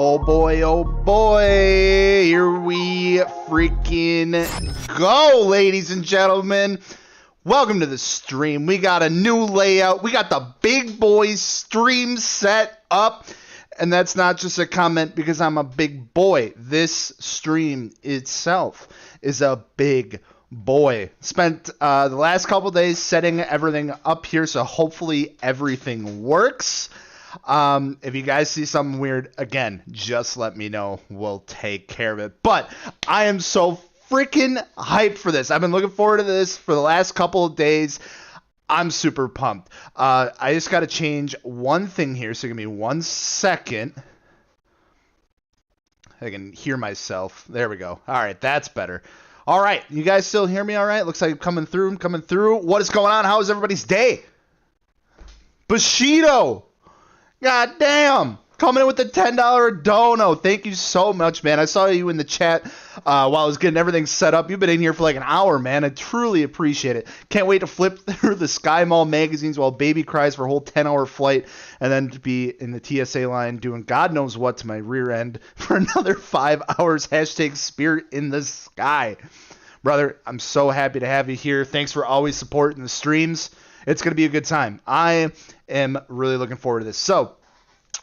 Oh boy, here we freaking go, ladies and gentlemen. Welcome to the stream. We got a new layout. We got the big boy stream set up. And that's not just a comment because I'm a big boy. This stream itself is a big boy. Spent the last couple days setting everything up here, so hopefully everything works. If you guys see something weird, again, just let me know. We'll take care of it. But I am so freaking hyped for this. I've been looking forward to this for the last couple of days. I'm super pumped. I just got to change one thing here, so give me 1 second. I can hear myself. There we go. All right, that's better. All right, you guys still hear me all right? Looks like I'm coming through. What is going on? How is everybody's day? Bushido! God damn! Coming in with the $10 dono. Thank you so much, man. I saw you in the chat while I was getting everything set up. You've been in here for like an hour, man. I truly appreciate it. Can't wait to flip through the Sky Mall magazines while baby cries for a whole 10-hour flight and then to be in the TSA line doing God knows what to my rear end for another 5 hours. Hashtag spirit in the sky. Brother, I'm so happy to have you here. Thanks for always supporting the streams. It's going to be a good time. I am really looking forward to this. So,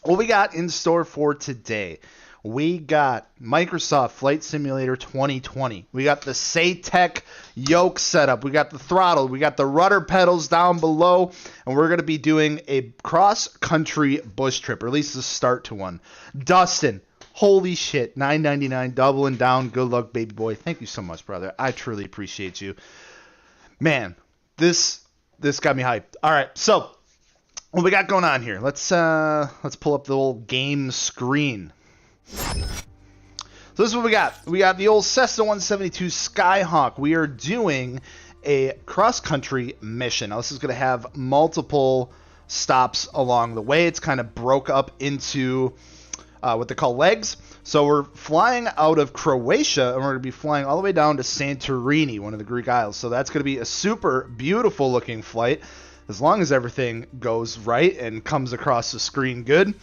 what we got in store for today? We got Microsoft Flight Simulator 2020. We got the SATEC yoke setup. We got the throttle. We got the rudder pedals down below. And we're going to be doing a cross-country bush trip, or at least the start to one. Dustin, holy shit, $9.99, doubling down. Good luck, baby boy. Thank you so much, brother. I truly appreciate you. Man, this got me hyped. All right, so what we got going on here? Let's pull up the old game screen. So this is what we got. We got the old Cessna 172 Skyhawk. We are doing a cross-country mission. Now this is going to have multiple stops along the way. It's kind of broke up into what they call legs. So we're flying out of Croatia, and we're going to be flying all the way down to Santorini, one of the Greek isles. So that's going to be a super beautiful looking flight, as long as everything goes right and comes across the screen good.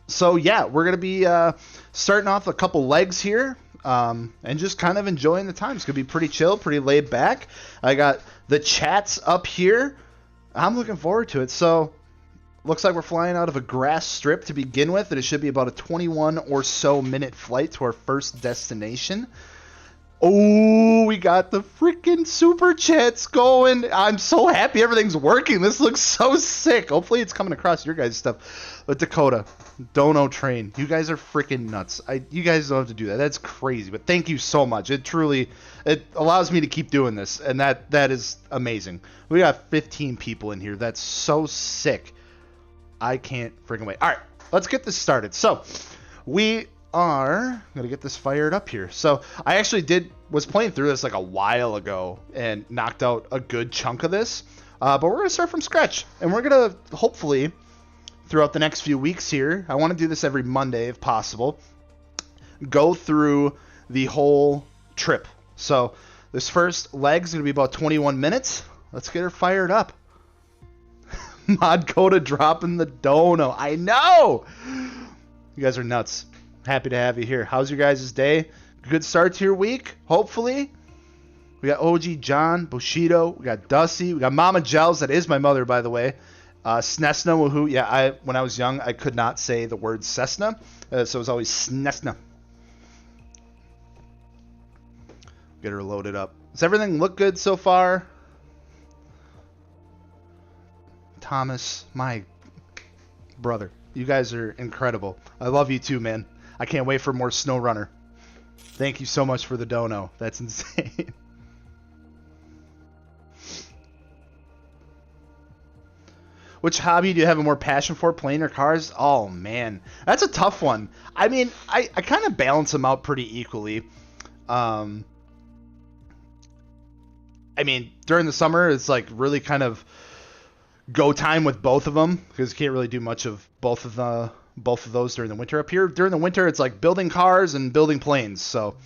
So yeah, we're going to be starting off a couple legs here and just kind of enjoying the time. It's going to be pretty chill, pretty laid back. I got the chats up here. I'm looking forward to it. So looks like we're flying out of a grass strip to begin with, and it should be about a 21 or so minute flight to our first destination. Oh, we got the freaking super chats going. I'm so happy everything's working. This looks so sick. Hopefully it's coming across your guys' stuff. But Dakota, Dono Train, you guys are freaking nuts. You guys don't have to do that. That's crazy. But thank you so much. It allows me to keep doing this, and that is amazing. We got 15 people in here. That's so sick. I can't freaking wait. All right, let's get this started. So we are going to get this fired up here. So I actually was playing through this like a while ago and knocked out a good chunk of this. But we're going to start from scratch. And we're going to hopefully, throughout the next few weeks here, I want to do this every Monday if possible, go through the whole trip. So this first leg's going to be about 21 minutes. Let's get her fired up. Mod Coda dropping the dono. I know! You guys are nuts. Happy to have you here. How's your guys' day? Good start to your week, hopefully. We got OG John, Bushido. We got Dusty. We got Mama Gels. That is my mother, by the way. Snesna, woohoo. Yeah, when I was young, I could not say the word Cessna, so it was always Snesna. Get her loaded up. Does everything look good so far? Thomas, my brother, you guys are incredible. I love you too, man. I can't wait for more Snow Runner. Thank you so much for the dono. That's insane. Which hobby do you have a more passion for, plane or cars? Oh, man. That's a tough one. I mean, I kind of balance them out pretty equally. I mean, during the summer, it's like really kind of go time with both of them because you can't really do much of both of those during the winter up here. During the winter, it's like building cars and building planes. So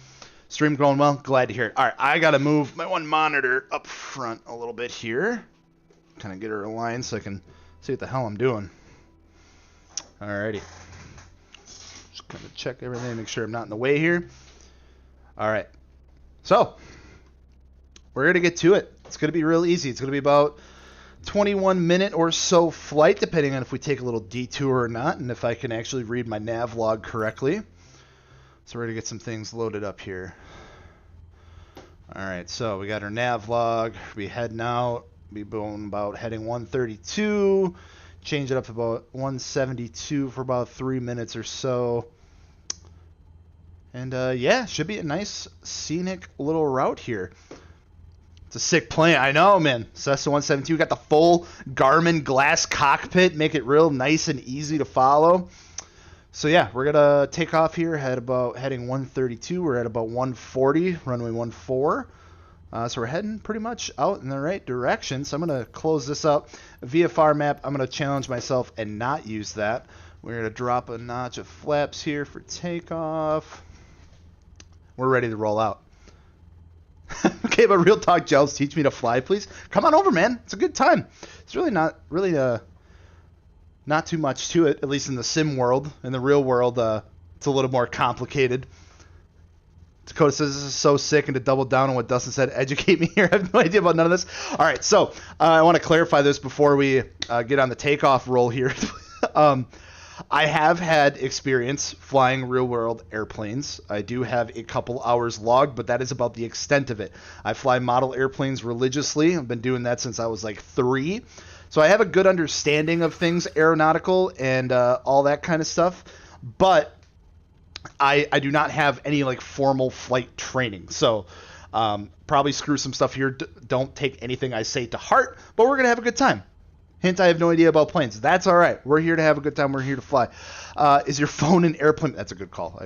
stream going well. Glad to hear it. All right, I got to move my one monitor up front a little bit here. Kind of get her aligned so I can see what the hell I'm doing. Alrighty. Just Gonna check everything, make sure I'm not in the way here. All right. So, we're going to get to it. It's going to be real easy. It's going to be about 21-minute or so flight, depending on if we take a little detour or not, and if I can actually read my nav log correctly. So we're going to get some things loaded up here. All right, so we got our nav log. We'll be heading out. We'll be going about heading 132. Change it up to about 172 for about 3 minutes or so. And yeah, should be a nice scenic little route here. It's a sick plane. I know, man. Cessna 172 got the full Garmin glass cockpit, make it real nice and easy to follow. So yeah, we're gonna take off here. Heading 132. We're at about 140, runway 14. So we're heading pretty much out in the right direction. So I'm gonna close this up. VFR map. I'm gonna challenge myself and not use that. We're gonna drop a notch of flaps here for takeoff. We're ready to roll out. Okay, but real talk, Gels, teach me to fly, please. Come on over, man. It's a good time. It's really not too much to it, at least in the sim world. In the real world, it's a little more complicated. Dakota says this is so sick, and to double down on what Dustin said, educate me here. I have no idea about none of this. All right, so I want to clarify this before we get on the takeoff roll here. I have had experience flying real-world airplanes. I do have a couple hours logged, but that is about the extent of it. I fly model airplanes religiously. I've been doing that since I was like 3. So I have a good understanding of things aeronautical and all that kind of stuff. But I do not have any like formal flight training. So probably screw some stuff here. Don't take anything I say to heart, but we're going to have a good time. Hint, I have no idea about planes. That's all right. We're here to have a good time. We're here to fly. Is your phone in airplane? That's a good call.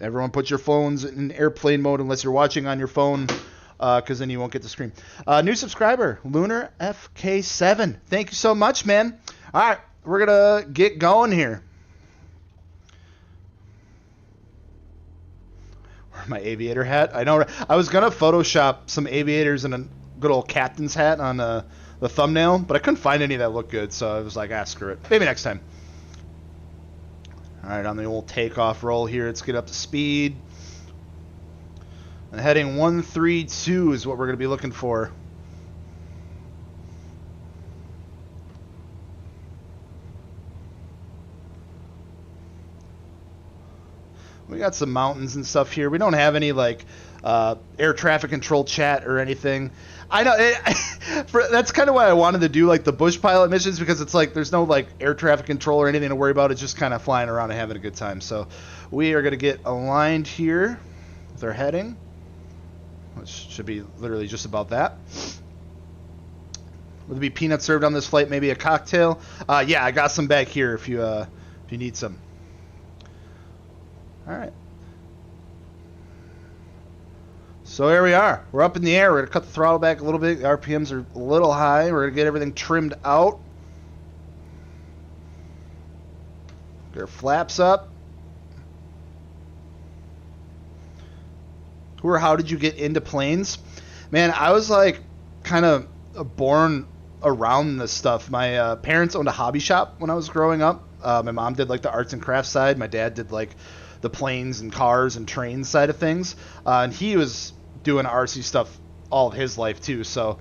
Everyone put your phones in airplane mode unless you're watching on your phone, because then you won't get the screen. New subscriber, Lunar FK7. Thank you so much, man. All right, we're going to get going here. Where's my aviator hat? I know. I was going to Photoshop some aviators and a good old captain's hat on the thumbnail, but I couldn't find any that looked good, so I was like, screw it. Maybe next time. All right, on the old takeoff roll here, let's get up to speed. And heading 132 is what we're going to be looking for. We got some mountains and stuff here. We don't have any like air traffic control chat or anything. I know that's kind of why I wanted to do like the bush pilot missions, because it's like there's no like air traffic control or anything to worry about. It's just kind of flying around and having a good time. So we are going to get aligned here with our heading, which should be literally just about that. Will there be peanuts served on this flight? Maybe a cocktail? Yeah, I got some back here if you need some. All right. So here we are. We're up in the air. We're going to cut the throttle back a little bit. The RPMs are a little high. We're going to get everything trimmed out. Get our flaps up. How did you get into planes? Man, I was like kind of born around this stuff. My parents owned a hobby shop when I was growing up. My mom did like the arts and crafts side. My dad did like the planes and cars and trains side of things. And he was doing RC stuff all of his life too. So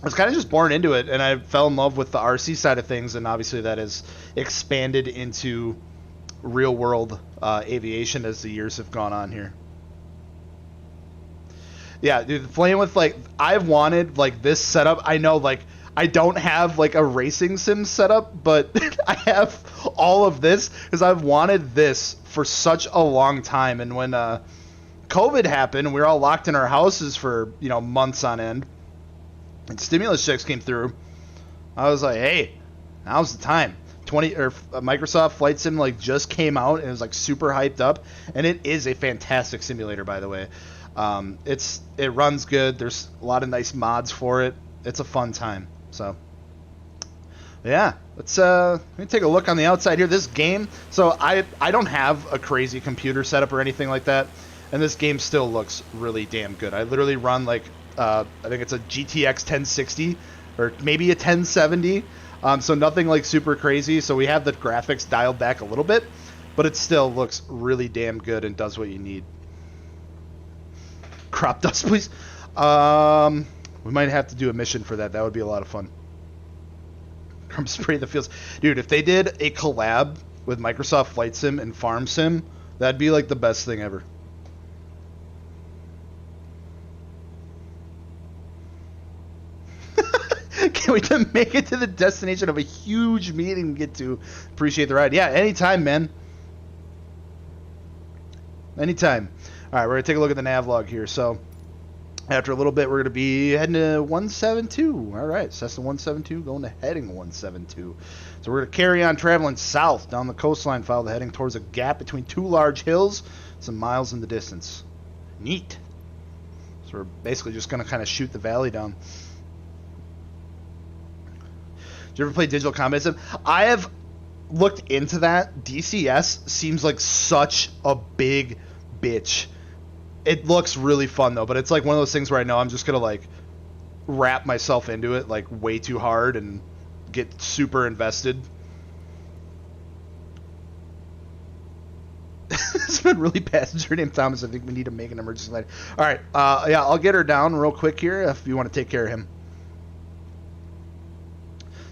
I was kind of just born into it, and I fell in love with the RC side of things. And obviously that has expanded into real world aviation as the years have gone on here. Yeah, dude, playing with like, I've wanted like this setup. I know like I don't have like a racing sim setup, but I have all of this because I've wanted this for such a long time. And when COVID happened, we were all locked in our houses for, months on end, and stimulus checks came through. I was like, hey, now's the time. Microsoft Flight Sim like just came out, and it was like super hyped up, and it is a fantastic simulator, by the way. It runs good. There's a lot of nice mods for it. It's a fun time. So yeah, let me take a look on the outside here. This game, so I don't have a crazy computer setup or anything like that, and this game still looks really damn good. I literally run like I think it's a GTX 1060 or maybe a 1070, so nothing like super crazy. So we have the graphics dialed back a little bit, but it still looks really damn good and does what you need. Crop dust, please. We might have to do a mission for that. That would be a lot of fun. Come spray the fields. Dude, if they did a collab with Microsoft Flight Sim and Farm Sim, that'd be like the best thing ever. Can't wait to make it to the destination of a huge meeting and get to. Appreciate the ride. Yeah, anytime, man. Anytime. All right, we're going to take a look at the nav log here. So after a little bit, we're going to be heading to 172. All right, Cessna 172 going to heading 172. So we're going to carry on traveling south down the coastline, follow the heading towards a gap between two large hills, some miles in the distance. Neat. So we're basically just going to kind of shoot the valley down. Did you ever play Digital Combat Sim? I have looked into that. DCS seems like such a big bitch. It looks really fun though, but it's like one of those things where I know I'm just gonna like wrap myself into it like way too hard and get super invested. It's been really passenger named Thomas. I think we need to make an emergency light. All right, yeah, I'll get her down real quick here if you want to take care of him.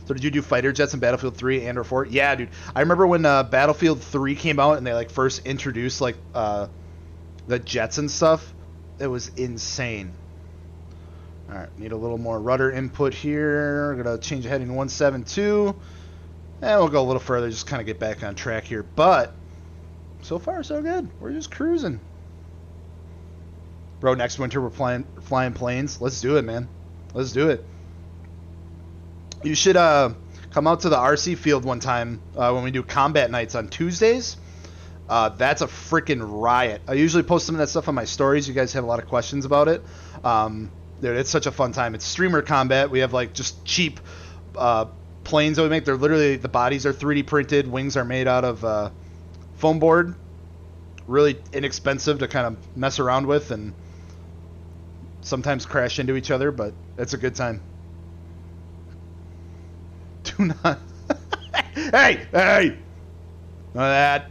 So did you do fighter jets in Battlefield 3 and or 4? Yeah, dude. I remember when Battlefield 3 came out and they like first introduced like the jets and stuff. It was insane. All right, need a little more rudder input here. We're gonna change the heading to 172, and we'll go a little further, just kind of get back on track here. But so far so good. We're just cruising. Bro, next winter we're flying planes. Let's do it, man. Let's do it. You should come out to the RC field one time when we do combat nights on Tuesdays. That's a freaking riot. I usually post some of that stuff on my stories. You guys have a lot of questions about it. Dude, it's such a fun time. It's streamer combat. We have like just cheap planes that we make. They're literally, the bodies are 3D printed. Wings are made out of foam board. Really inexpensive to kind of mess around with and sometimes crash into each other, but it's a good time. Do not. Hey! None of that.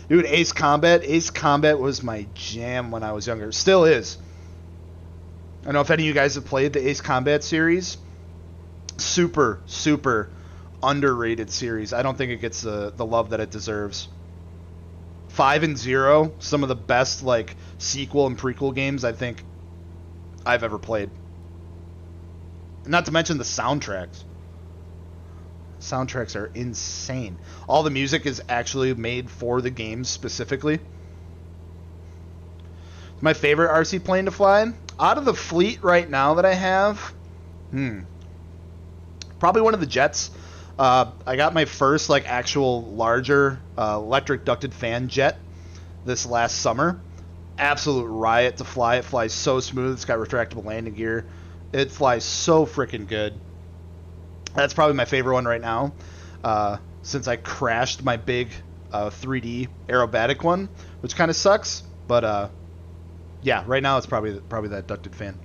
Dude, Ace Combat was my jam when I was younger. Still is. I don't know if any of you guys have played the Ace Combat series. Super underrated series. I don't think it gets the love that it deserves. 5 and 0, some of the best like sequel and prequel games I think I've ever played. Not to mention the soundtracks. Soundtracks are insane. All the music is actually made for the games specifically. My favorite RC plane to fly out of the fleet right now that I have, probably one of the jets. I got my first like actual larger electric ducted fan jet this last summer. Absolute riot to fly. It flies so smooth. It's got retractable landing gear. It flies so freaking good. That's probably my favorite one right now, since I crashed my big 3D aerobatic one, which kind of sucks. But yeah, right now it's probably that ducted fan.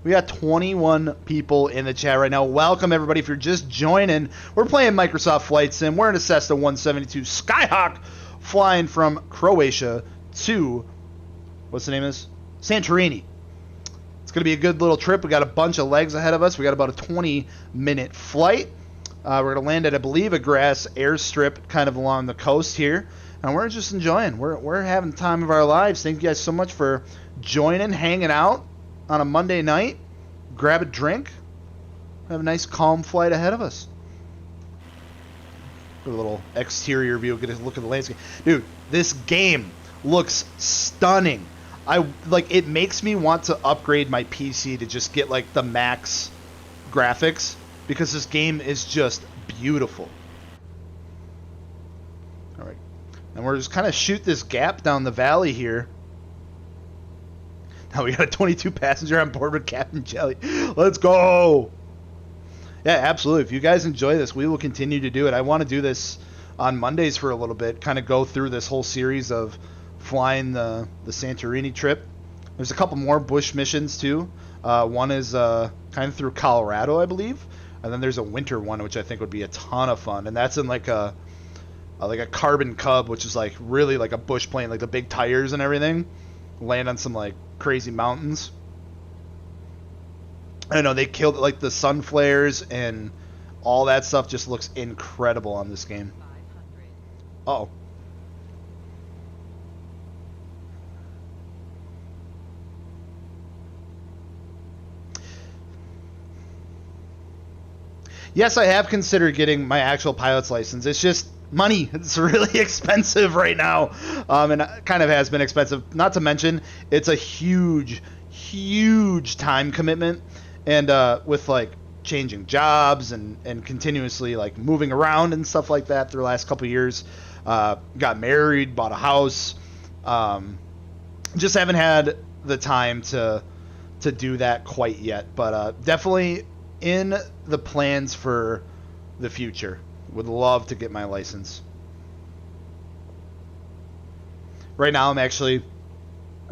We got 21 people in the chat right now. Welcome everybody. If you're just joining, we're playing Microsoft Flight Sim. We're in a Cessna 172 Skyhawk, flying from Croatia to what's the name of this? Santorini. It's going to be a good little trip. We got a bunch of legs ahead of us. We got about a 20-minute flight. We're going to land at, I believe, a grass airstrip kind of along the coast here. And we're just enjoying. We're having the time of our lives. Thank you guys so much for joining, hanging out on a Monday night. Grab a drink. Have a nice, calm flight ahead of us. A little exterior view. Get a look at the landscape. Dude, this game looks stunning. It makes me want to upgrade my PC to just get like the max graphics because this game is just beautiful. All right, and we're just kind of shoot this gap down the valley here. Now we got a 22 passenger on board with Captain Jelly. Let's go. Yeah, absolutely. If you guys enjoy this, we will continue to do it. I want to do this on Mondays for a little bit, kind of go through this whole series of flying the Santorini trip. There's a couple more bush missions too. One is kind of through Colorado, I believe, and then there's a winter one which I think would be a ton of fun, and that's in like a carbon cub, which is like really like a bush plane, like the big tires and everything, land on some like crazy mountains. I don't know, they killed like the sun flares and all that stuff just looks incredible on this game. Uh-oh. Yes, I have considered getting my actual pilot's license. It's just money. It's really expensive right now, and it kind of has been expensive. Not to mention, it's a huge, huge time commitment, and with like changing jobs and continuously like moving around and stuff like that through the last couple of years. Got married, bought a house. Just haven't had the time to do that quite yet, but definitely in the plans for the future. Would love to get my license. Right now I'm actually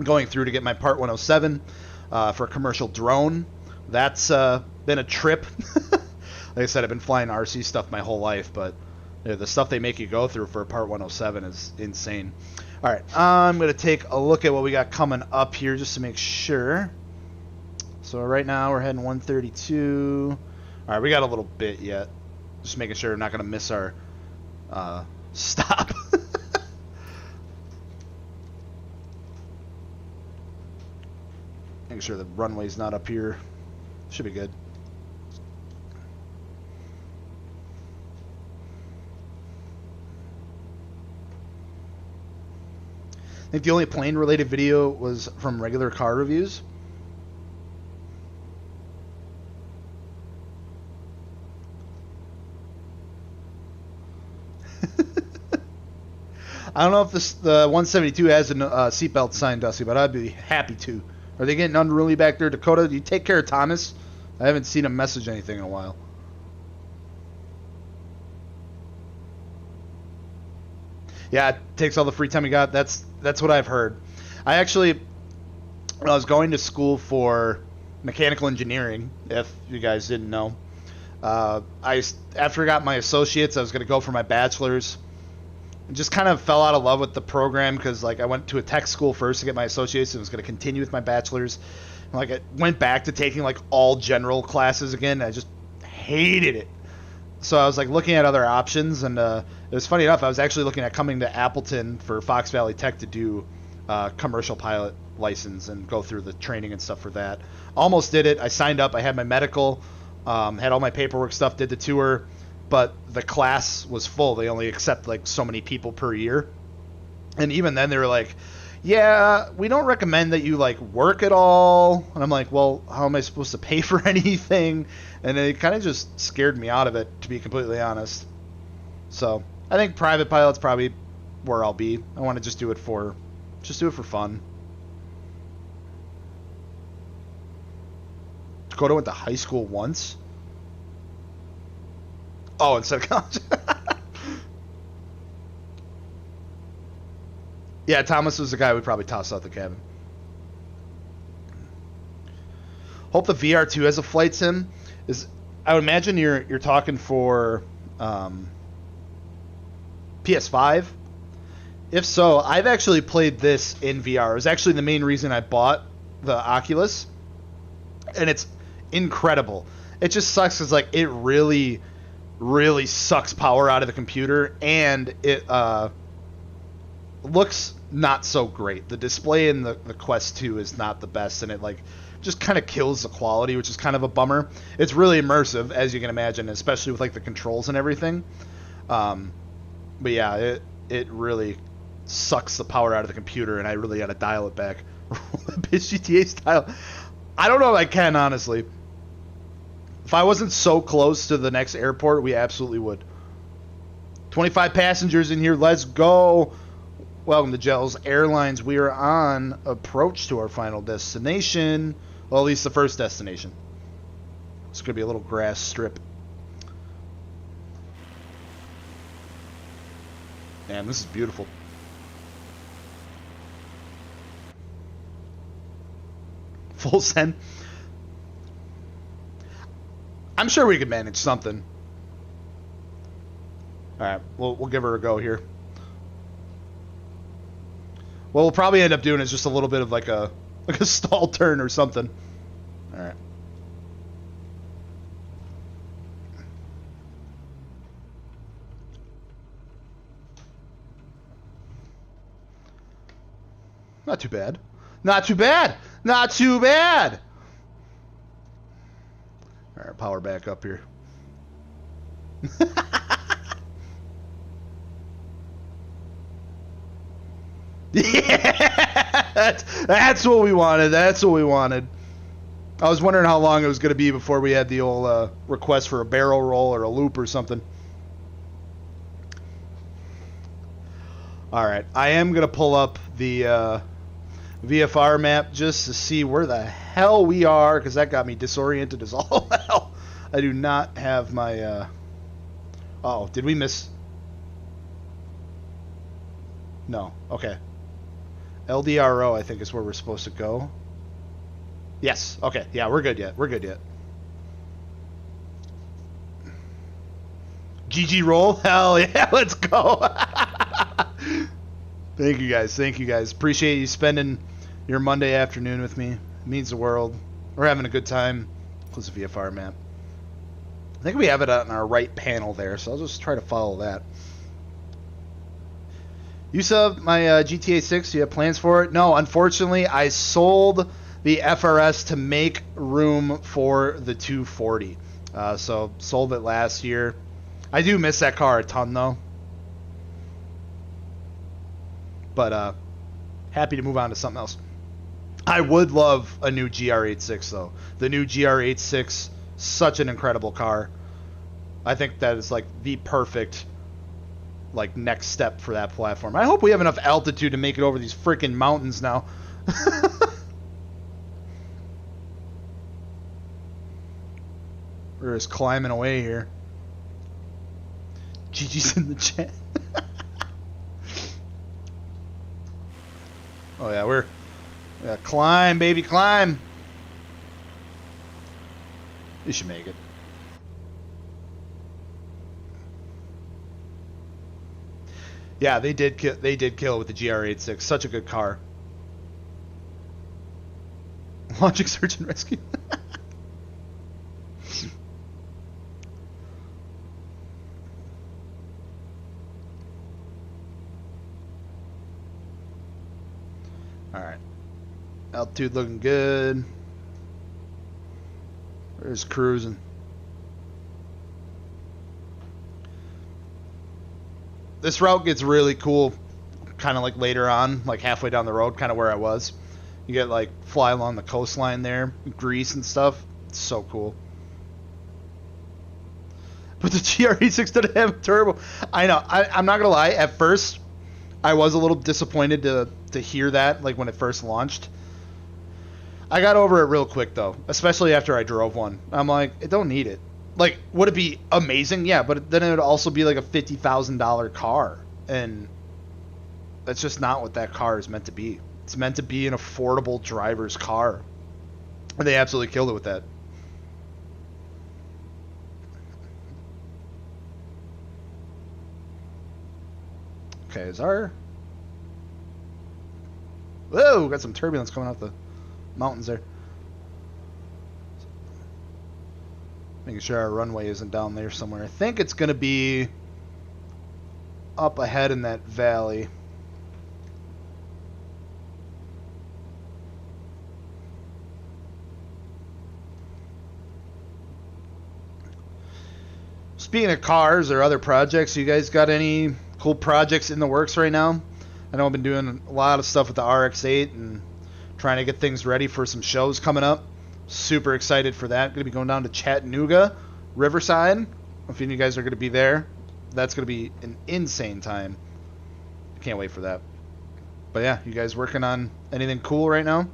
going through to get my Part 107 for a commercial drone. That's been a trip. Like I said, I've been flying RC stuff my whole life, but the stuff they make you go through for a Part 107 is insane. Alright, I'm going to take a look at what we got coming up here just to make sure. So right now we're heading 132. Alright, we got a little bit yet. Just making sure we're not going to miss our stop. Making sure the runway's not up here. Should be good. I think the only plane related video was from regular car reviews. I don't know if the 172 has a seatbelt sign, Dusty, but I'd be happy to. Are they getting unruly back there, Dakota? Do you take care of Thomas? I haven't seen him message anything in a while. Yeah, it takes all the free time you got. That's what I've heard. I actually, when I was going to school for mechanical engineering, if you guys didn't know, after I got my associates, I was going to go for my bachelor's. And just kind of fell out of love with the program because like I went to a tech school first to get my associates and was going to continue with my bachelor's. And, like I went back to taking like all general classes again. And I just hated it. So I was like looking at other options, and it was funny enough. I was actually looking at coming to Appleton for Fox Valley Tech to do commercial pilot license and go through the training and stuff for that. Almost did it. I signed up. I had my medical, had all my paperwork stuff, did the tour. But the class was full. They only accept like so many people per year. And even then they were like, yeah, we don't recommend that you like work at all. And I'm like, well, how am I supposed to pay for anything? And it kind of just scared me out of it, to be completely honest. So I think private pilot's probably where I'll be. I want to just do it for fun. Dakota went to high school once. Oh, instead of college. Yeah, Thomas was the guy we'd probably toss out the cabin. Hope the VR2 has a flight sim. I would imagine you're talking for PS5. If so, I've actually played this in VR. It was actually the main reason I bought the Oculus, and it's incredible. It just sucks because like it really sucks power out of the computer, and it looks not so great. The display in the Quest 2 is not the best, and it like just kind of kills the quality, which is kind of a bummer. It's really immersive, as you can imagine, especially with like the controls and everything. But yeah, it really sucks the power out of the computer, and I really got to dial it back. Bitch GTA style. I don't know if I can, honestly. If I wasn't so close to the next airport, we absolutely would. 25 passengers in here. Let's go. Welcome to Gels Airlines. We are on approach to our final destination. Well, at least the first destination. It's going to be a little grass strip. Man, this is beautiful. full send. I'm sure we could manage something. All right, we'll give her a go here. What we'll probably end up doing is just a little bit of like a stall turn or something. All right. Not too bad. Not too bad. Not too bad. All right, power back up here. Yeah, that's what we wanted. That's what we wanted. I was wondering how long it was going to be before we had the old request for a barrel roll or a loop or something. All right, I am going to pull up the VFR map just to see where the hell we are, because that got me disoriented as all hell. I do not have my... Oh, did we miss... No, okay. LDRO, I think, is where we're supposed to go. Yes, okay, yeah, we're good yet. We're good yet. GG roll? Hell yeah, let's go. Thank you guys. Thank you guys. Appreciate you spending your Monday afternoon with me. It means the world. We're having a good time. Close the VFR map. I think we have it on our right panel there, so I'll just try to follow that. You sub my GTA 6. Do you have plans for it? No, unfortunately, I sold the FRS to make room for the 240. So sold it last year. I do miss that car a ton, though. But happy to move on to something else. I would love a new GR86, though. The new GR86, such an incredible car. I think that is like the perfect next step for that platform. I hope we have enough altitude to make it over these freaking mountains now. We're just climbing away here. GG's in the chat. Oh yeah, climb, baby, climb. You should make it. Yeah, they did kill with the GR86. Such a good car. Launching search and rescue. All right. Altitude looking good. There's cruising. This route gets really cool kind of like later on, like halfway down the road, kind of where I was. You get like fly along the coastline there, Greece and stuff. It's so cool. But the GRE6 didn't have a turbo. I know. I'm not gonna lie. At first, I was a little disappointed to hear that, like when it first launched. I got over it real quick though, especially after I drove one. I'm like, it don't need it. Like, would it be amazing? Yeah, but then it would also be like a $50,000 car, and that's just not what that car is meant to be. It's meant to be an affordable driver's car, and they absolutely killed it with that. Okay, is our... Whoa, got some turbulence coming out the mountains there. Making sure our runway isn't down there somewhere. I think it's going to be up ahead in that valley. Speaking of cars or other projects, you guys got any cool projects in the works right now? I know I've been doing a lot of stuff with the RX-8 and trying to get things ready for some shows coming up. Super excited for that. Going to be going down to Chattanooga, Riverside. If any of you guys are going to be there, that's going to be an insane time. I can't wait for that. But yeah, you guys working on anything cool right now?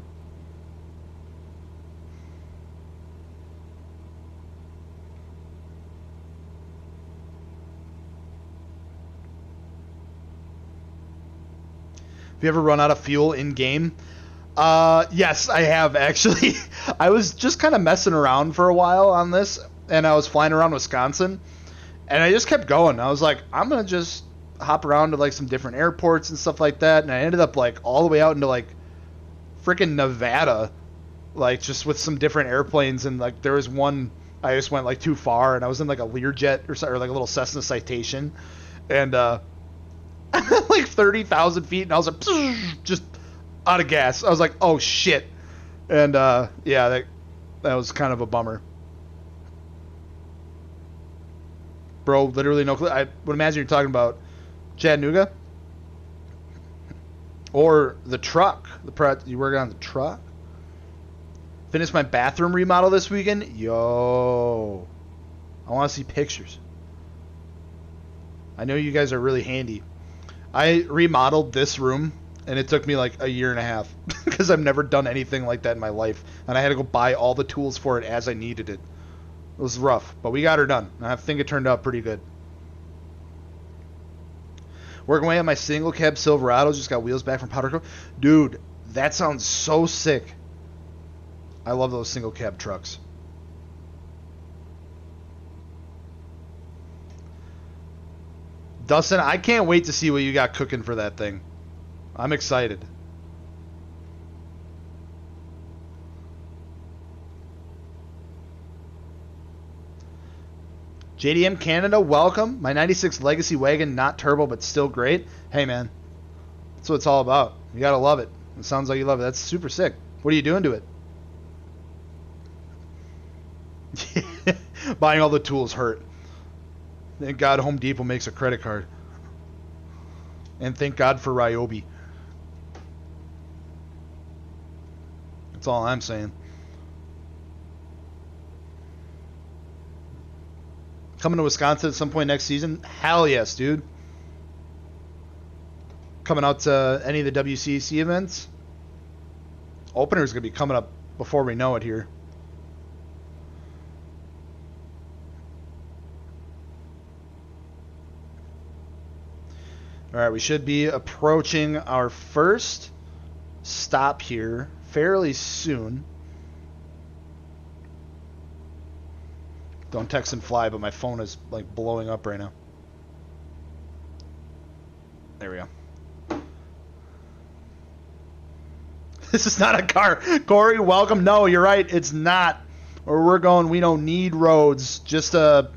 Have you ever run out of fuel in game? Yes, I have actually. I was just kind of messing around for a while on this, and I was flying around Wisconsin, and I just kept going. I was like, I'm gonna just hop around to like some different airports and stuff like that, and I ended up like all the way out into like freaking Nevada, like just with some different airplanes, and like there was one I just went like too far, and I was in like a Learjet or like a little Cessna Citation, and like 30,000 feet, and I was like just out of gas. I was like, oh shit, and yeah, that was kind of a bummer, bro. Literally no clue. I would imagine you're talking about Chattanooga or the truck. You working on the truck? Finished my bathroom remodel this weekend. Yo, I want to see pictures. I know you guys are really handy. I remodeled this room, and it took me like a year and a half because I've never done anything like that in my life, and I had to go buy all the tools for it as I needed it. It was rough, but we got her done. I think it turned out pretty good. Working away on my single cab Silverado. Just got wheels back from Powder Coat. Dude, that sounds so sick. I love those single cab trucks. Dustin, I can't wait to see what you got cooking for that thing. I'm excited. JDM Canada, welcome. My 96 Legacy wagon, not turbo, but still great. Hey, man. That's what it's all about. You gotta love it. It sounds like you love it. That's super sick. What are you doing to it? Buying all the tools hurt. Thank God Home Depot makes a credit card. And thank God for Ryobi. That's all I'm saying. Coming to Wisconsin at some point next season? Hell yes, dude. Coming out to any of the WCC events? Opener's going to be coming up before we know it here. All right, we should be approaching our first stop here fairly soon. Don't text and fly, but my phone is like blowing up right now. There we go. This is not a car. Corey, welcome. No, you're right. It's not. Or we're going, we don't need roads. Just a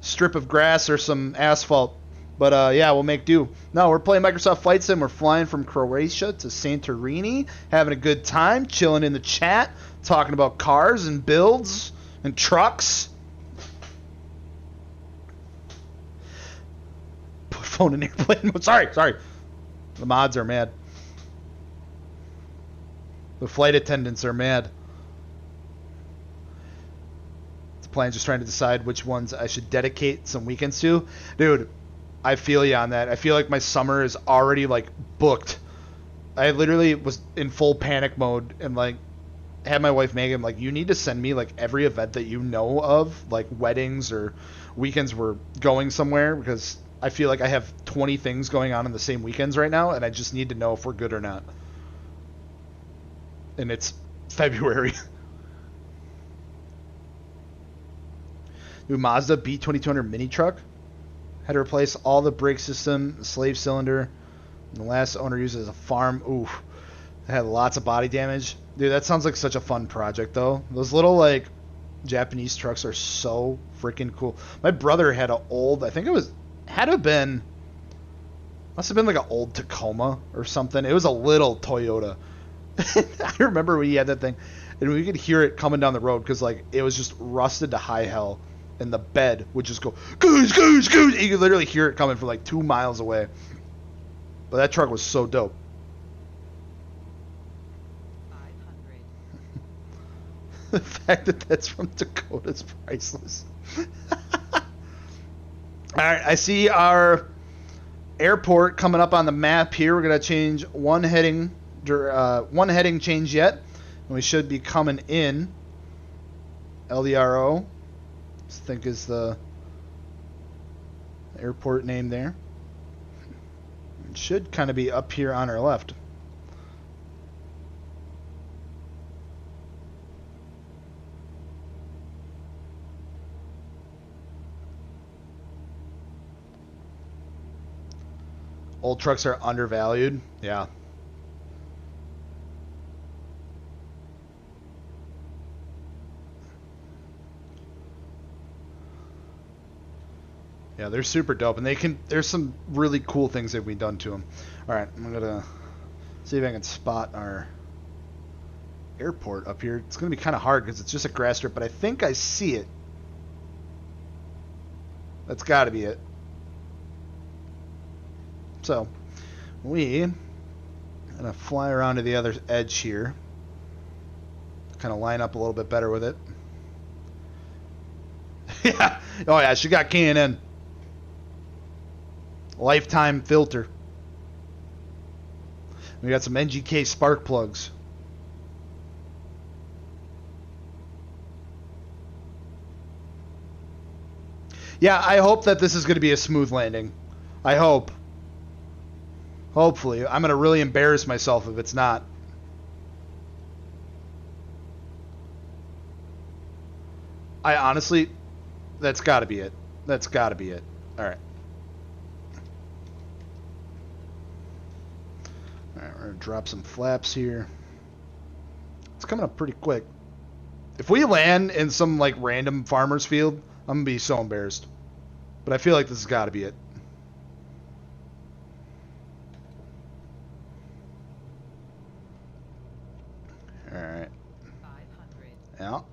strip of grass or some asphalt. But yeah, we'll make do. No, we're playing Microsoft Flight Sim. We're flying from Croatia to Santorini, having a good time, chilling in the chat, talking about cars and builds and trucks. Put phone in airplane mode. Sorry. The mods are mad. The flight attendants are mad. The plan's just trying to decide which ones I should dedicate some weekends to. Dude, I feel you on that. I feel like my summer is already like booked. I literally was in full panic mode and like had my wife Megan like, you need to send me like every event that you know of, like weddings or weekends we're going somewhere, because I feel like I have 20 things going on in the same weekends right now, and I just need to know if we're good or not. And it's February. New Mazda B2200 mini truck. Had to replace all the brake system, the slave cylinder. And the last owner used it as a farm. Oof. It had lots of body damage. Dude, that sounds like such a fun project, though. Those little, like, Japanese trucks are so freaking cool. My brother had an old, I think it was, had to have been, must have been like an old Tacoma or something. It was a little Toyota. I remember when he had that thing, and we could hear it coming down the road because, like, it was just rusted to high hell. And the bed would just go, goose, goose, goose. You could literally hear it coming from like 2 miles away. But that truck was so dope. 500. The fact that that's from Dakota is priceless. All right, I see our airport coming up on the map here. We're gonna change one heading change yet, and we should be coming in. LDRO. I think is the airport name there. It should kind of be up here on our left. Old trucks are undervalued. Yeah. Yeah, they're super dope, and there's some really cool things that we've done to them. All right, I'm gonna see if I can spot our airport up here. It's gonna be kind of hard because it's just a grass strip, but I think I see it. That's got to be it. So we gonna fly around to the other edge here. Kind of line up a little bit better with it. Yeah. Oh yeah, she got K&N. Lifetime filter. We got some NGK spark plugs. Yeah, I hope that this is going to be a smooth landing. I hope. Hopefully. I'm going to really embarrass myself if it's not. I honestly, that's got to be it. That's got to be it. All right. All right, we're going to drop some flaps here. It's coming up pretty quick. If we land in some like random farmer's field, I'm going to be so embarrassed. But I feel like this has got to be it. All right. 500. Yeah. All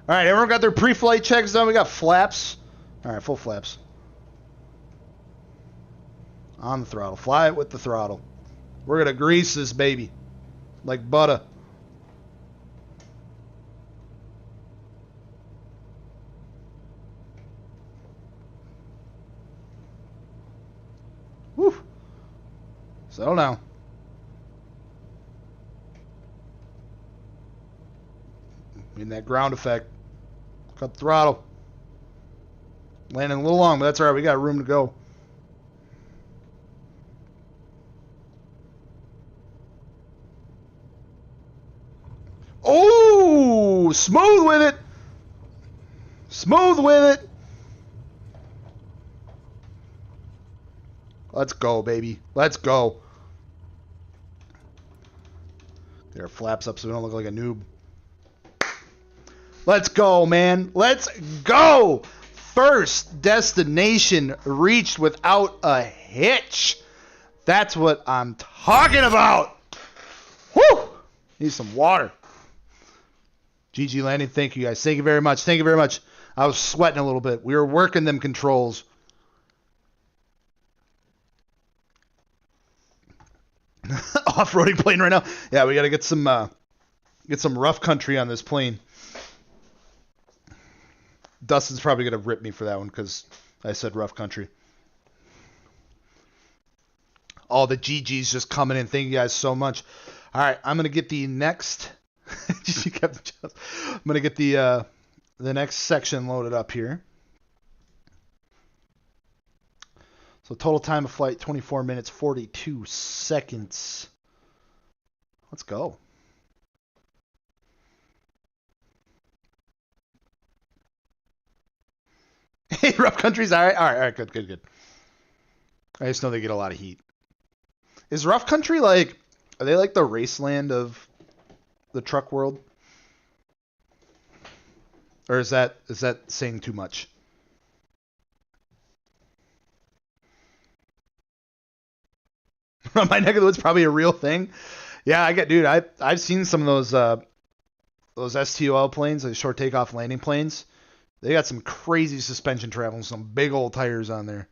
right, everyone got their pre-flight checks done. We got flaps. All right, full flaps. On the throttle. Fly it with the throttle. We're going to grease this baby like butter. Woo. Settle down. In that ground effect. Cut the throttle. Landing a little long, but that's all right. We got room to go. Oh, smooth with it. Smooth with it. Let's go, baby. Let's go. Get our flaps up so we don't look like a noob. Let's go, man. Let's go. First destination reached without a hitch. That's what I'm talking about. Whew. Need some water. GG landing. Thank you, guys. Thank you very much. Thank you very much. I was sweating a little bit. We were working them controls. Off-roading plane right now. Yeah, we got to get some rough country on this plane. Dustin's probably going to rip me for that one because I said rough country. All the GG's just coming in. Thank you guys so much. All right, I'm going to get the next... I'm going to get the next section loaded up here. So total time of flight, 24 minutes, 42 seconds. Let's go. Hey, rough country's all right. All right, good. I just know they get a lot of heat. Is rough country like, are they like the race land of the truck world? Or is that saying too much? My neck of the woods probably a real thing. Yeah, I've seen some of those STOL planes, like short takeoff landing planes. They got some crazy suspension travel and some big old tires on there.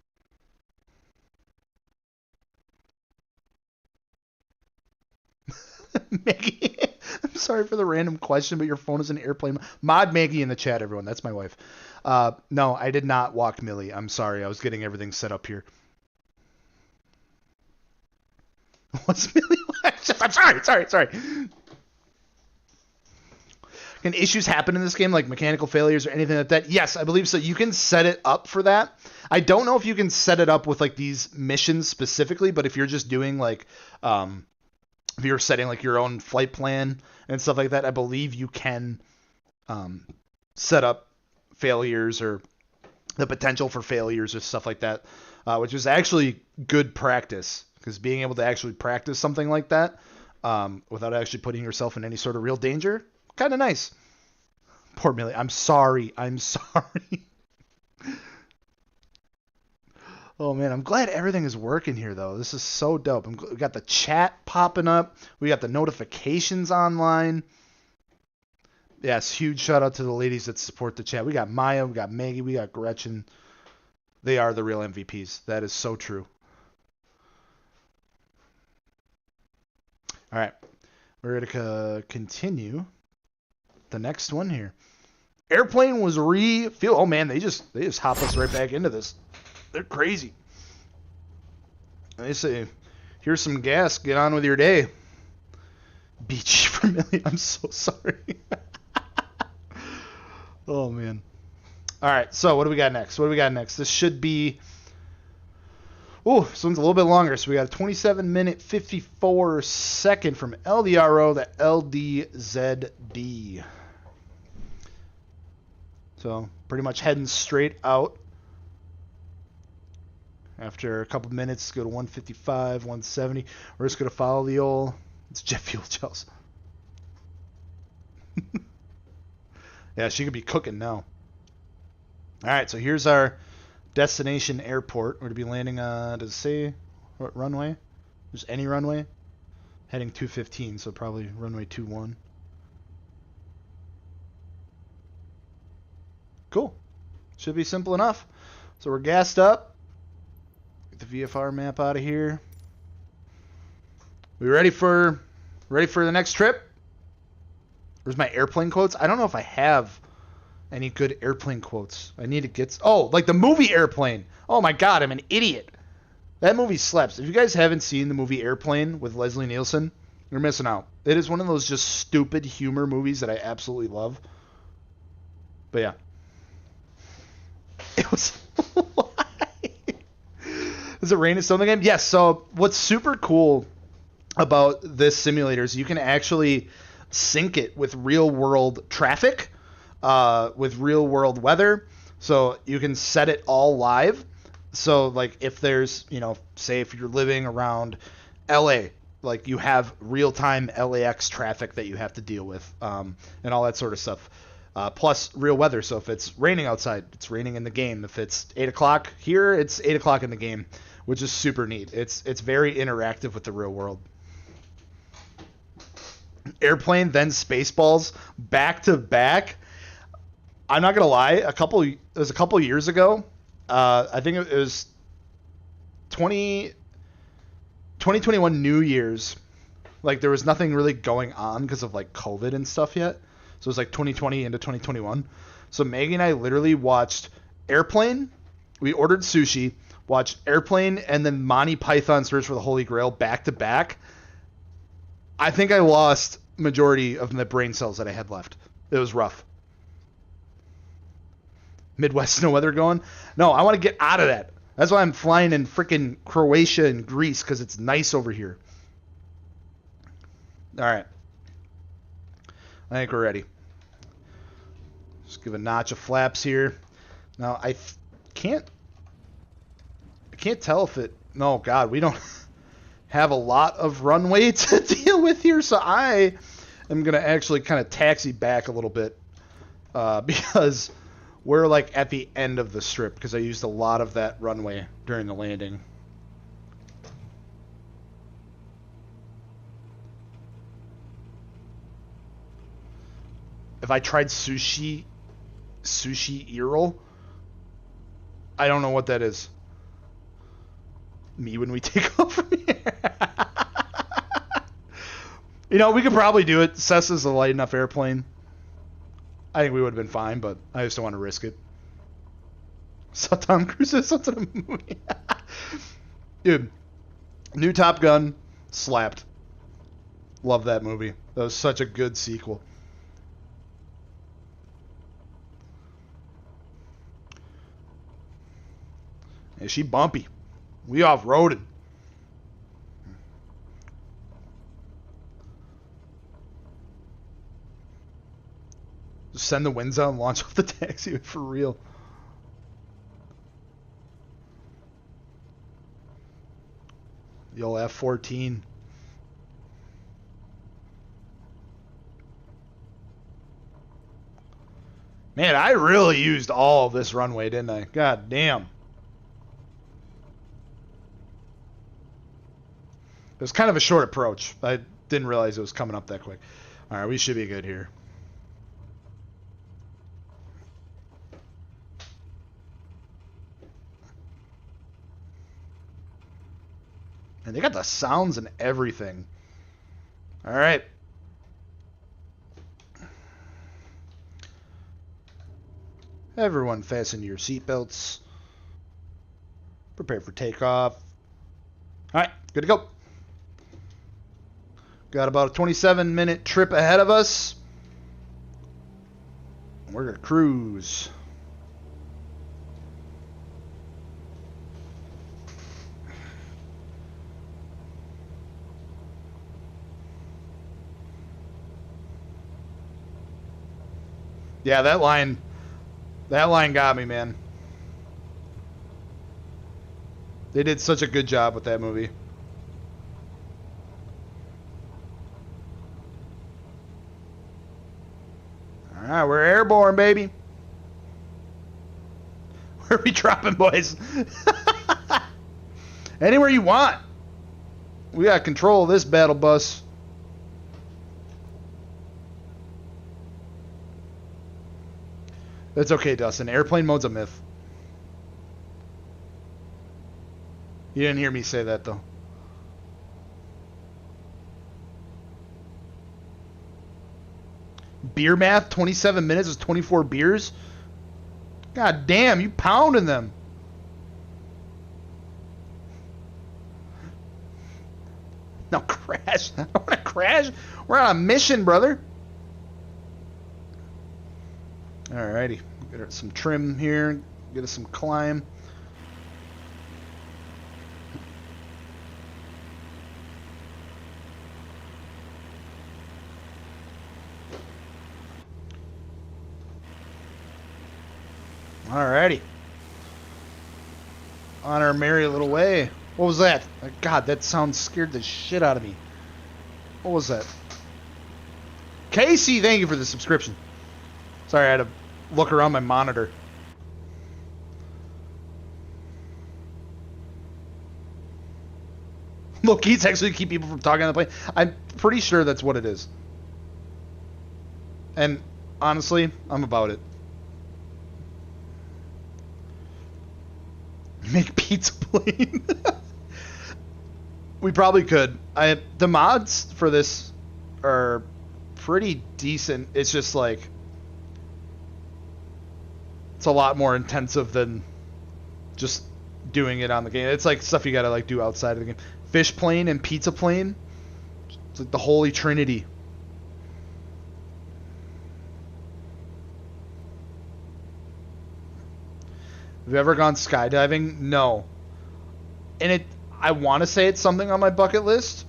Maggie, I'm sorry for the random question, but your phone is in airplane. Mod Maggie in the chat, everyone. That's my wife. No, I did not walk Millie. I'm sorry. I was getting everything set up here. What's Millie? I'm sorry. Can issues happen in this game, like mechanical failures or anything like that? Yes, I believe so. You can set it up for that. I don't know if you can set it up with like these missions specifically, but if you're just doing like, if you're setting like your own flight plan and stuff like that, I believe you can set up failures or the potential for failures or stuff like that, which is actually good practice, because being able to actually practice something like that without actually putting yourself in any sort of real danger, kind of nice. Poor Millie. I'm sorry. Oh man, I'm glad everything is working here though. This is so dope. We got the chat popping up. We got the notifications online. Yes, huge shout out to the ladies that support the chat. We got Maya, we got Maggie, we got Gretchen. They are the real MVPs. That is so true. All right, we're gonna continue the next one here. Airplane was Oh man, they just hop us right back into this. They're crazy. They say, here's some gas. Get on with your day. Beach for Millie. I'm so sorry. Oh man. All right. So what do we got next? This should be. Oh, this one's a little bit longer. So we got a 27-minute 54-second from LDRO to LDZD. So pretty much heading straight out. After a couple minutes, go to 155, 170. We're just going to follow the old... It's jet fuel gels. Yeah, she could be cooking now. All right, so here's our destination airport. We're going to be landing, does it say what runway? Just any runway? Heading 215, so probably runway 21. Cool. Should be simple enough. So we're gassed up. Get the VFR map out of here. We ready for the next trip? Where's my airplane quotes? I don't know if I have any good airplane quotes. I need to get... Oh, like the movie Airplane. Oh my god, I'm an idiot. That movie slaps. If you guys haven't seen the movie Airplane with Leslie Nielsen, you're missing out. It is one of those just stupid humor movies that I absolutely love. But yeah. It was... Is it raining still in the game? Yes. So what's super cool about this simulator is you can actually sync it with real world traffic, with real world weather. So you can set it all live. So like if there's, say if you're living around LA, like you have real time LAX traffic that you have to deal with, and all that sort of stuff. Plus real weather. So if it's raining outside, it's raining in the game. If it's 8 o'clock here, it's 8 o'clock in the game, which is super neat. It's very interactive with the real world. Airplane, then Spaceballs, back to back. I'm not gonna lie. It was a couple years ago. I think it was 2021 New Year's. Like there was nothing really going on because of like COVID and stuff yet. So it was like 2020 into 2021. So Maggie and I literally watched Airplane. We ordered sushi, watched Airplane, and then Monty Python Search for the Holy Grail back to back. I think I lost majority of the brain cells that I had left. It was rough. Midwest snow weather going? No, I want to get out of that. That's why I'm flying in freaking Croatia and Greece, because it's nice over here. All right. I think we're ready. Just give a notch of flaps here. Now I can't tell if it. No, God, we don't have a lot of runway to deal with here, so I am gonna actually kind of taxi back a little bit because we're like at the end of the strip because I used a lot of that runway during the landing. If I tried sushi Earl, I don't know what that is. Me when we take off from here. We could probably do it. Cessna's a light enough airplane. I think we would have been fine, but I just don't want to risk it. Saw Tom Cruise in something in a movie. Dude, new Top Gun slapped. Love that movie. That was such a good sequel. Is she bumpy? We off-roaded. Just send the winds out and launch off the taxiway for real. Yo, F-14. Man, I really used all of this runway, didn't I? God damn. It was kind of a short approach. I didn't realize it was coming up that quick. All right, we should be good here. And they got the sounds and everything. All right. Everyone fasten your seatbelts. Prepare for takeoff. All right, good to go. Got about a 27-minute trip ahead of us. We're going to cruise. Yeah, that line got me, man. They did such a good job with that movie. All right, we're airborne, baby. Where are we dropping, boys? Anywhere you want. We got control of this battle bus. That's okay, Dustin. Airplane mode's a myth. You didn't hear me say that, though. Beer math, 27 minutes is 24 beers? God damn, you pounding them. Now crash. I don't want to crash. We're on a mission, brother. Alrighty. Get her some trim here. Get us some climb. Alrighty. On our merry little way. What was that? God, that sound scared the shit out of me. What was that? Casey, thank you for the subscription. Sorry, I had to look around my monitor. Look, he's actually keep people from talking on the plane. I'm pretty sure that's what it is. And honestly, I'm about it. Make pizza plane. We probably could. The mods for this are pretty decent. It's just like it's a lot more intensive than just doing it on the game. It's like stuff you gotta like do outside of the game. Fish plane and pizza plane. It's like the holy trinity. Have you ever gone skydiving? No. And I want to say it's something on my bucket list.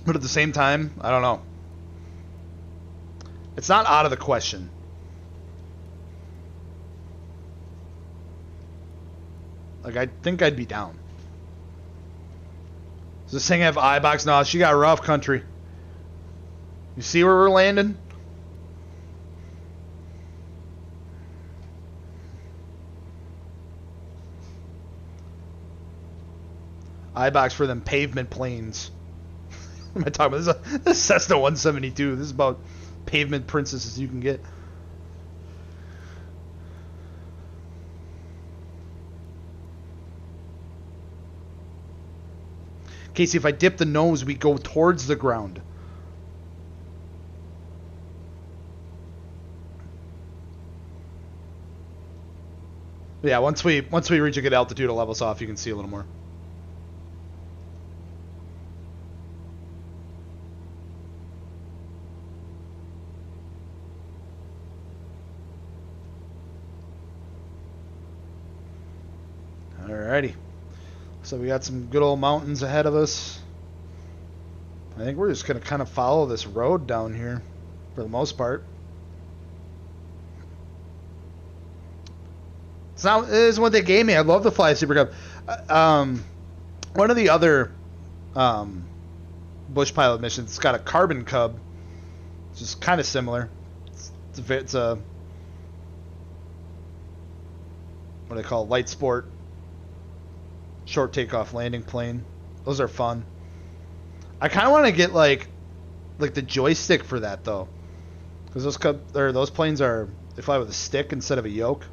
But at the same time, I don't know. It's not out of the question. Like, I think I'd be down. Does this thing have iBox? No, she got rough country. You see where we're landing? iBox for them pavement planes. What am I talking about? This is a Cessna 172. This is about pavement princesses you can get. Casey, if I dip the nose, we go towards the ground. Yeah, once we reach a good altitude, it'll level us off. You can see a little more. Alrighty. So we got some good old mountains ahead of us. I think we're just going to kind of follow this road down here for the most part. It's not, it is what they gave me. I'd love to fly a Super Cub. One of the other bush pilot missions, it's got a carbon cub, which is kind of similar. It's a what do they call it? Light sport, short takeoff landing plane. Those are fun. I kind of want to get like the joystick for that though, because those planes they fly with a stick instead of a yoke.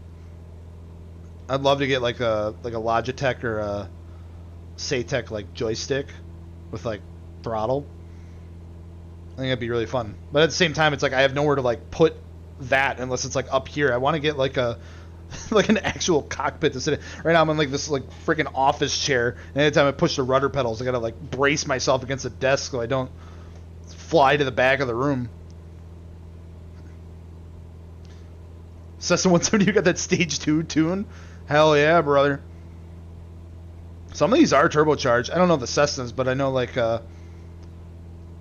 I'd love to get like a Logitech or a Saytech like joystick with like throttle. I think that'd be really fun. But at the same time, it's like I have nowhere to like put that unless it's like up here. I want to get like a like an actual cockpit to sit in. Right now I'm in like this like freaking office chair, and anytime I push the rudder pedals, I gotta like brace myself against a desk so I don't fly to the back of the room. Cessna 170, you got that stage 2 tune? Hell yeah, brother. Some of these are turbocharged. I don't know the Cessnas, but I know like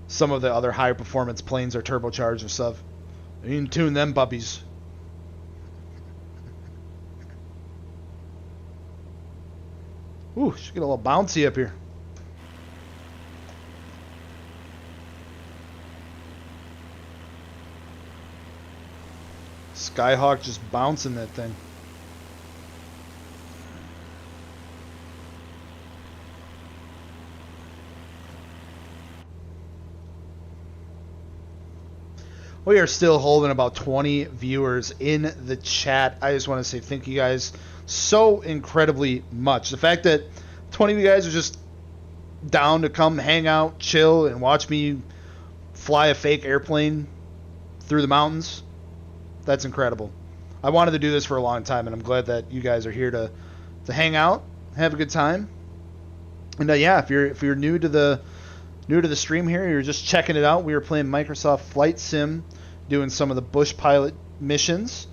some of the other high performance planes are turbocharged and stuff. You can tune them puppies. Ooh, should get a little bouncy up here. Skyhawk just bouncing that thing. We are still holding about 20 viewers in the chat. I just want to say thank you guys so incredibly much. The fact that 20 of you guys are just down to come hang out, chill, and watch me fly a fake airplane through the mountains, that's incredible. I wanted to do this for a long time, and I'm glad that you guys are here to hang out, have a good time. And yeah, if you're new to the stream here, you're just checking it out. We were playing Microsoft Flight Sim, doing some of the bush pilot missions,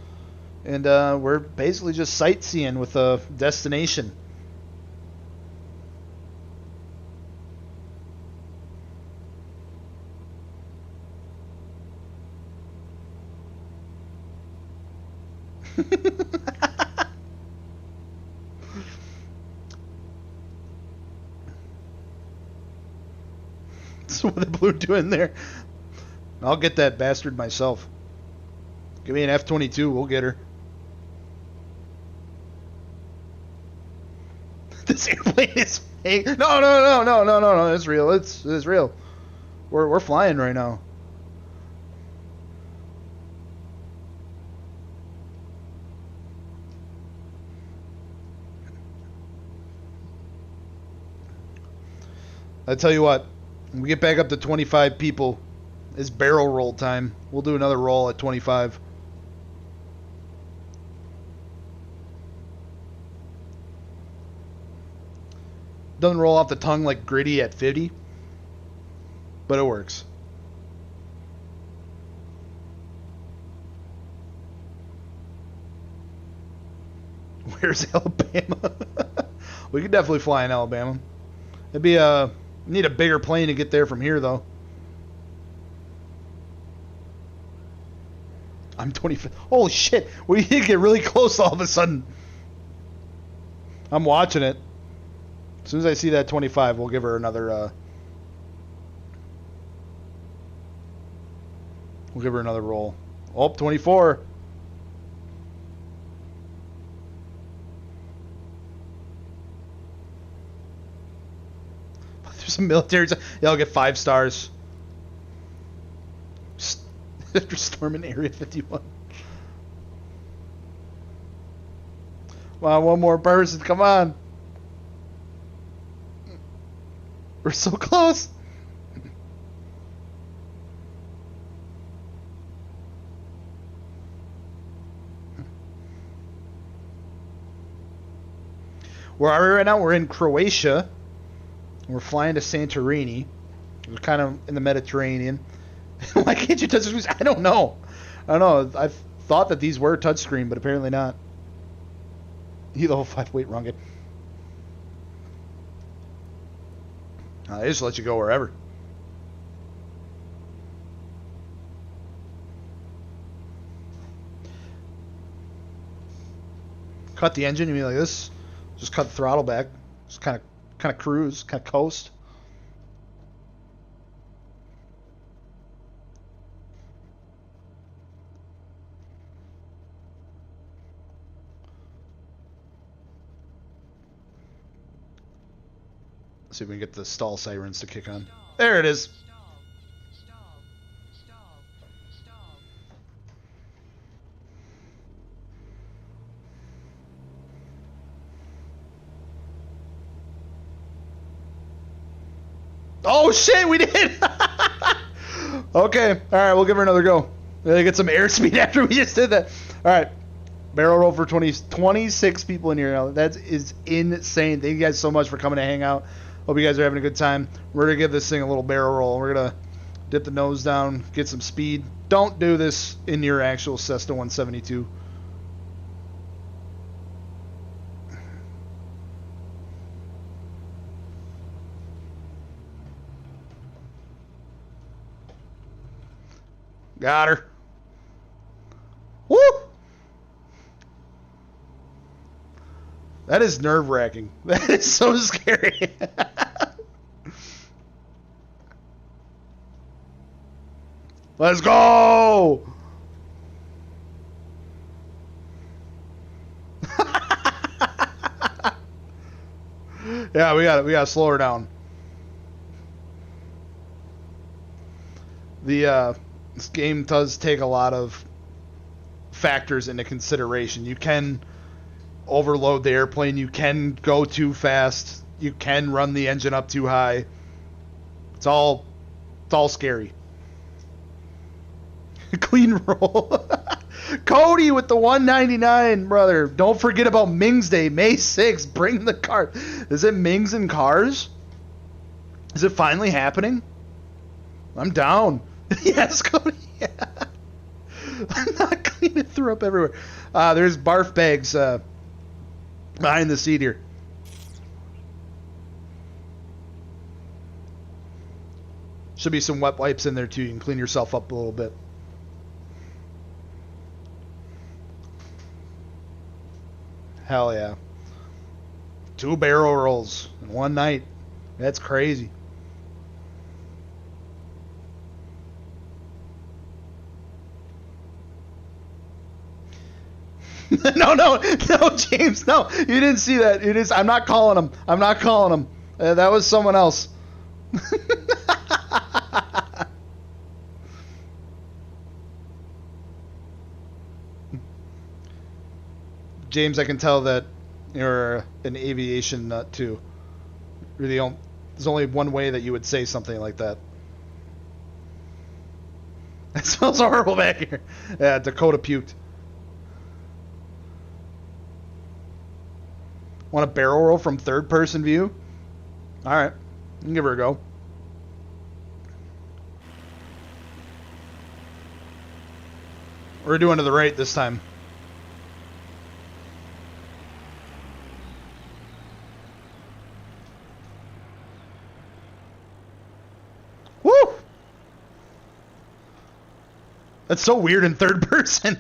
and we're basically just sightseeing with a destination. That's what the blue doing there. I'll get that bastard myself. Give me an F-22, we'll get her. This airplane is fake. No, it's real. It's real. We're flying right now. I tell you what, when we get back up to 25 people, it's barrel roll time. We'll do another roll at 25. Doesn't roll off the tongue like gritty at 50, but it works. Where's Alabama? We could definitely fly in Alabama. It'd be need a bigger plane to get there from here though. I'm 25. Holy shit! We did get really close all of a sudden. I'm watching it. As soon as I see that 25, we'll give her another. We'll give her another roll. Oh, 24. There's some military. Yeah, I'll get 5 stars. After storming Area 51. Wow, one more person. Come on. We're so close. Where are we right now? We're in Croatia. We're flying to Santorini. We're kind of in the Mediterranean. Why can't you touch the screens? I don't know. I thought that these were touchscreen, but apparently not. Hilo 5, wait, wrong. They just let you go wherever. Cut the engine, you mean like this? Just cut the throttle back. Just kind of kind of cruise, kind of coast. Let's see if we can get the stall sirens to kick on. There it is. Oh shit, we did! Okay, alright, we'll give her another go. Really get some airspeed after we just did that. Alright, barrel roll for 26 people in here now. That is insane. Thank you guys so much for coming to hang out. Hope you guys are having a good time. We're going to give this thing a little barrel roll. We're going to dip the nose down, get some speed. Don't do this in your actual Cessna 172. Got her. Woo! That is nerve-wracking. That is so scary. Let's go! Yeah, we gotta slow her down. This game does take a lot of factors into consideration. You can overload the airplane, you can go too fast, you can run the engine up too high. It's all scary. Clean roll. Cody with the 199, brother. Don't forget about Ming's Day, May 6th. Bring the car. Is it Ming's and cars? Is it finally happening? I'm down. Yes, Cody. Yeah. I'm not clean. It threw up everywhere. There's barf bags behind the seat here. Should be some wet wipes in there too. You can clean yourself up a little bit. Hell yeah. 2 barrel rolls in one night. That's crazy. No, James, no. You didn't see that. It is. I'm not calling him. I'm not calling him. That was someone else. James, I can tell that you're an aviation nut too. There's only one way that you would say something like that. It smells horrible back here. Yeah, Dakota puked. Want a barrel roll from third person view? Alright, you can give her a go. We're doing to the right this time. Woo! That's so weird in third person.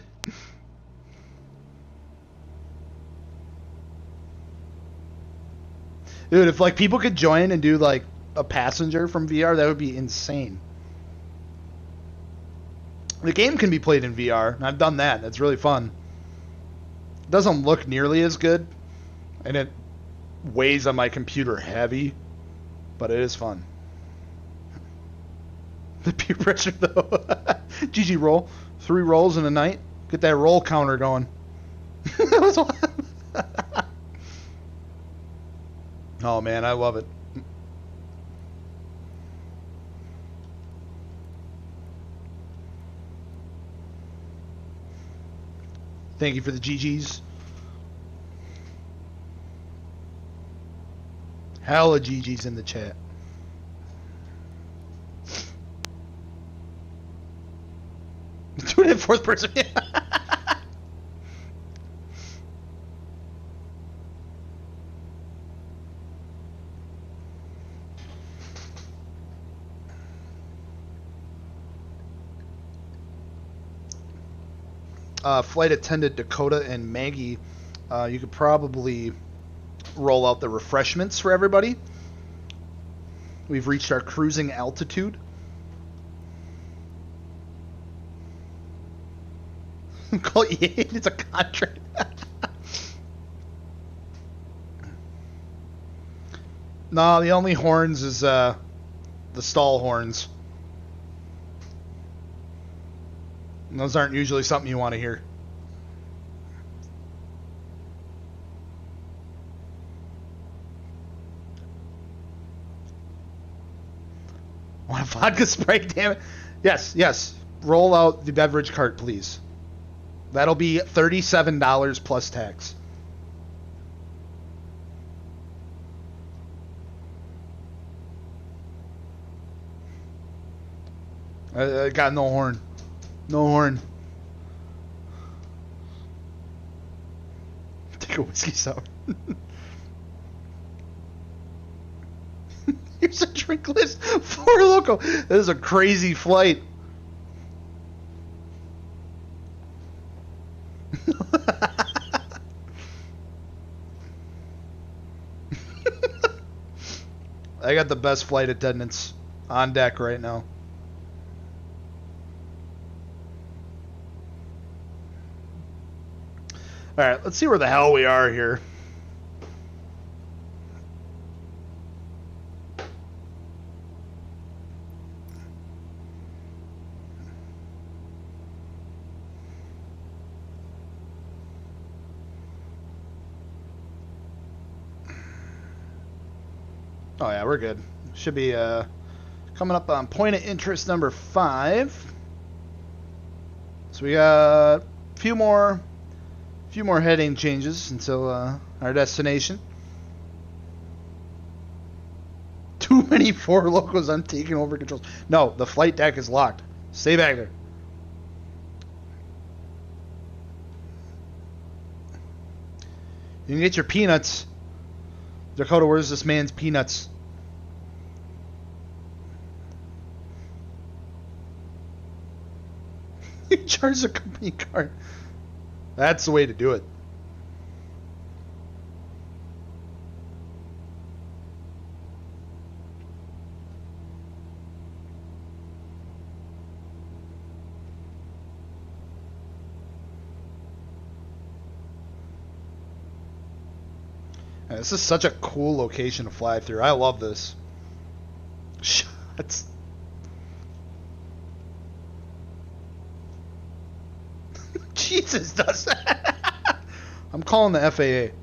Dude, if like people could join and do like a passenger from VR, that would be insane. The game can be played in VR, and I've done that. That's really fun. It doesn't look nearly as good, and it weighs on my computer heavy, but it is fun. The peer pressure though. GG roll. 3 rolls in a night. Get that roll counter going. That was oh man, I love it. Thank you for the GGs. Hella GGs in the chat. Do it in fourth person. Flight attendant Dakota and Maggie, you could probably roll out the refreshments for everybody. We've reached our cruising altitude. Call it, it's a contract. No, the only horns is the stall horns. And those aren't usually something you want to hear. Want a vodka spray, damn it? Yes, yes. Roll out the beverage cart, please. That'll be $37 plus tax. I got no horn. No horn. Take a whiskey sour. Here's a drink list. Four Loco. This is a crazy flight. I got the best flight attendants on deck right now. Alright, let's see where the hell we are here. Oh yeah, we're good. Should be coming up on point of interest number 5. So we got a few more heading changes until our destination. Too many Four Locos. I'm taking over controls. No, the flight deck is locked. Stay back there. You can get your peanuts. Dakota, where's this man's peanuts? You charge a company card. That's the way to do it. This is such a cool location to fly through. I love this. Shots. Jesus does that. I'm calling the FAA.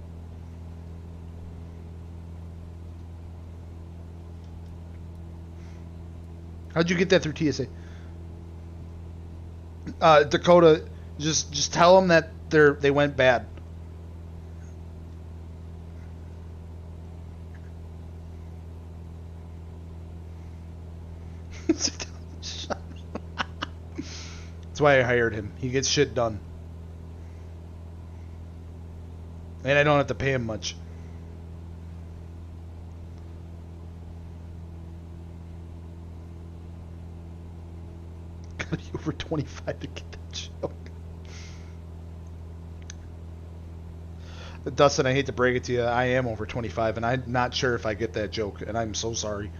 How'd you get that through TSA? Dakota, just tell them that they went bad. That's why I hired him. He gets shit done. And I don't have to pay him much. Gotta be over 25 to get that joke. Dustin, I hate to break it to you. I am over 25, and I'm not sure if I get that joke, and I'm so sorry.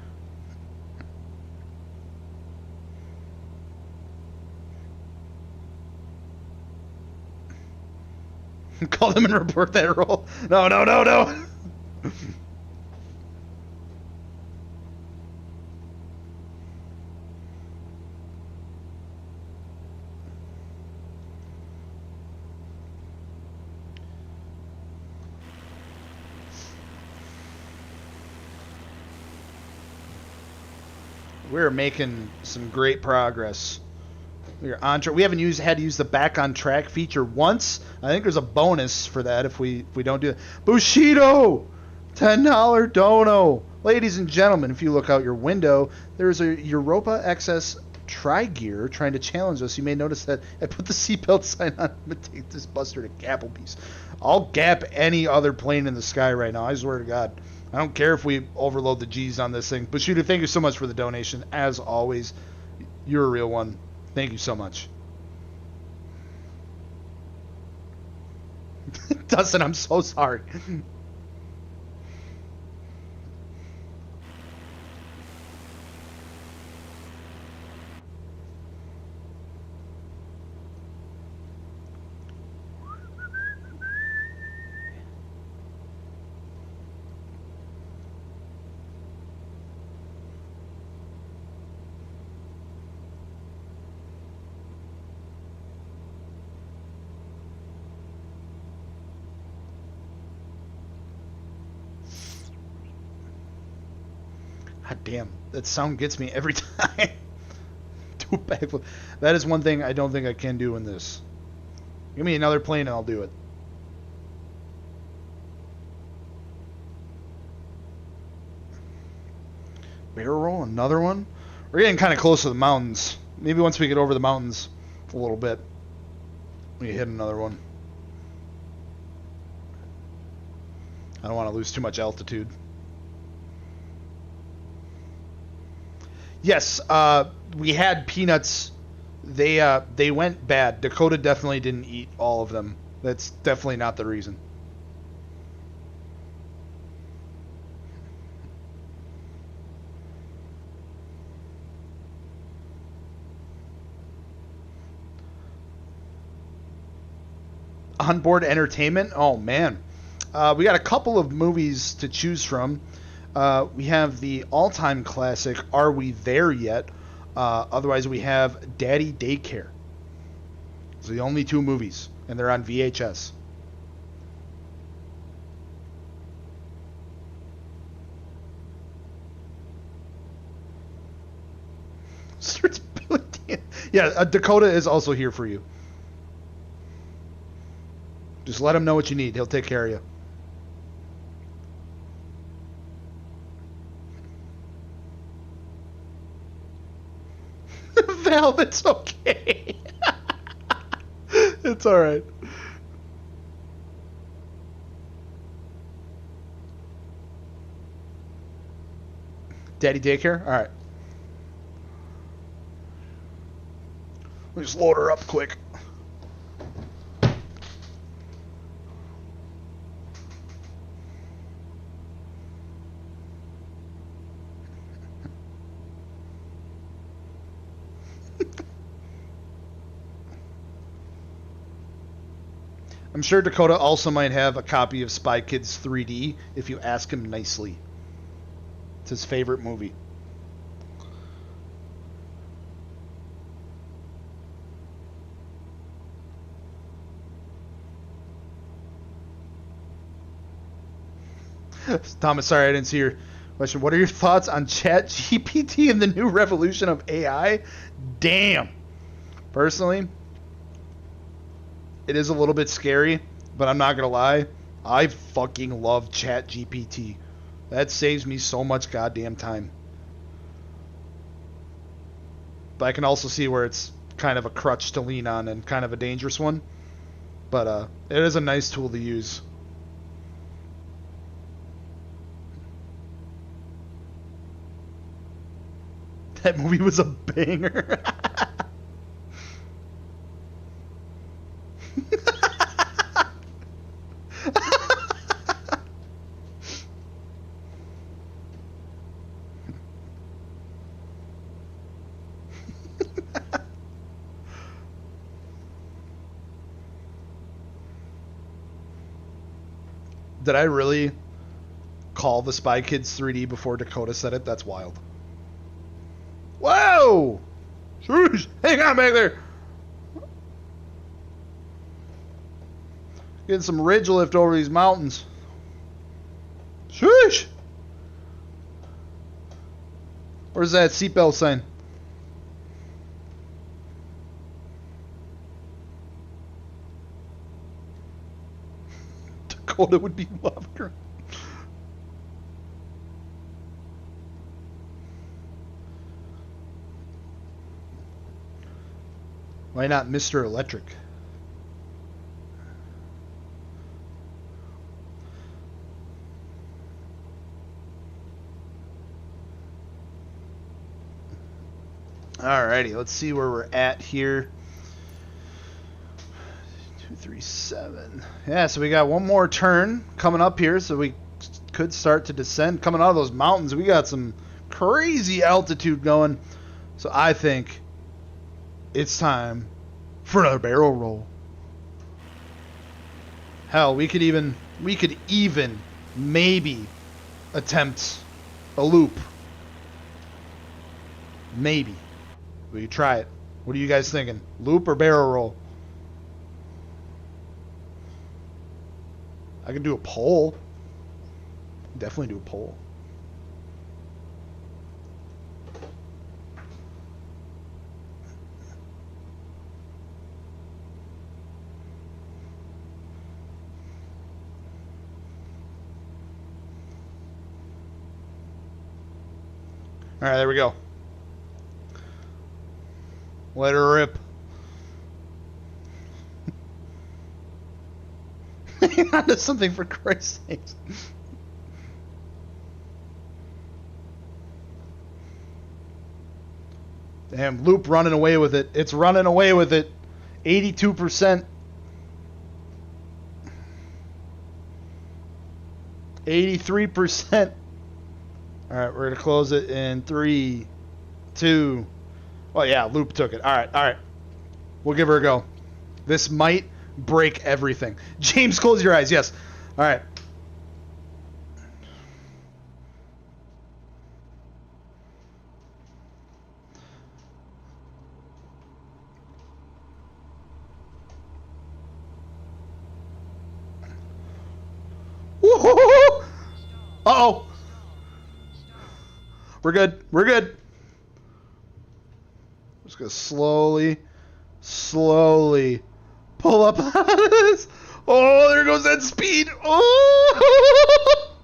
Call them and report that roll. No, no, no, no. We're making some great progress. We're on track. We haven't had to use the back on track feature once. I think there's a bonus for that if we don't do it. Bushido, $10 dono. Ladies and gentlemen, if you look out your window, there's a Europa XS Tri-Gear trying to challenge us. You may notice that I put the seatbelt sign on. I'm going to take this buster to Gapplebee's. I'll gap any other plane in the sky right now. I swear to God. I don't care if we overload the G's on this thing. Bushido, thank you so much for the donation. As always, you're a real one. Thank you so much. Dustin, I'm so sorry. God damn, that sound gets me every time. Do a backflip. That is one thing I don't think I can do in this. Give me another plane and I'll do it. Barrel roll, another one? We're getting kind of close to the mountains. Maybe once we get over the mountains a little bit, we hit another one. I don't want to lose too much altitude. Yes, we had peanuts. They went bad. Dakota definitely didn't eat all of them. That's definitely not the reason. Onboard entertainment? Oh, man. We got a couple of movies to choose from. We have the all-time classic, Are We There Yet? Otherwise, we have Daddy Daycare. Those are the only two movies, and they're on VHS. Yeah, Dakota is also here for you. Just let him know what you need. He'll take care of you. Val, it's okay. It's alright. Daddy Daycare? Alright. Let me just load her up quick. I'm sure Dakota also might have a copy of Spy Kids 3D if you ask him nicely. It's his favorite movie. Thomas, sorry I didn't see your question. What are your thoughts on ChatGPT and the new revolution of AI? Damn. Personally, it is a little bit scary, but I'm not going to lie. I fucking love ChatGPT. That saves me so much goddamn time. But I can also see where it's kind of a crutch to lean on and kind of a dangerous one. But it is a nice tool to use. That movie was a banger. Did I really call the Spy Kids 3D before Dakota said it? That's wild. Whoa! Shush! Hang on back there! Getting some ridge lift over these mountains. Shush! Where's that seatbelt sign? Dakota would be lava. Why not Mr. Electric? Alrighty, let's see where we're at here. 237. Yeah, so we got one more turn coming up here, so we could start to descend. Coming out of those mountains, we got some crazy altitude going. So I think it's time for another barrel roll. Hell, we could even maybe attempt a loop. Maybe. We could try it. What are you guys thinking? Loop or barrel roll? I could do a pole. Definitely do a pole. Alright, there we go. Let her rip. Hang on to something, for Christ's sakes. Damn, Loop running away with it. It's running away with it. 82%. 83%. Alright, we're going to close it in 3, 2. Oh, yeah, Loop took it. Alright. We'll give her a go. This might break everything. James, close your eyes. Yes. Alright. Woo-hoo-hoo-hoo! Uh-oh. We're good. We're good. Just gonna slowly pull up out of this. Oh, there goes that speed. Oh!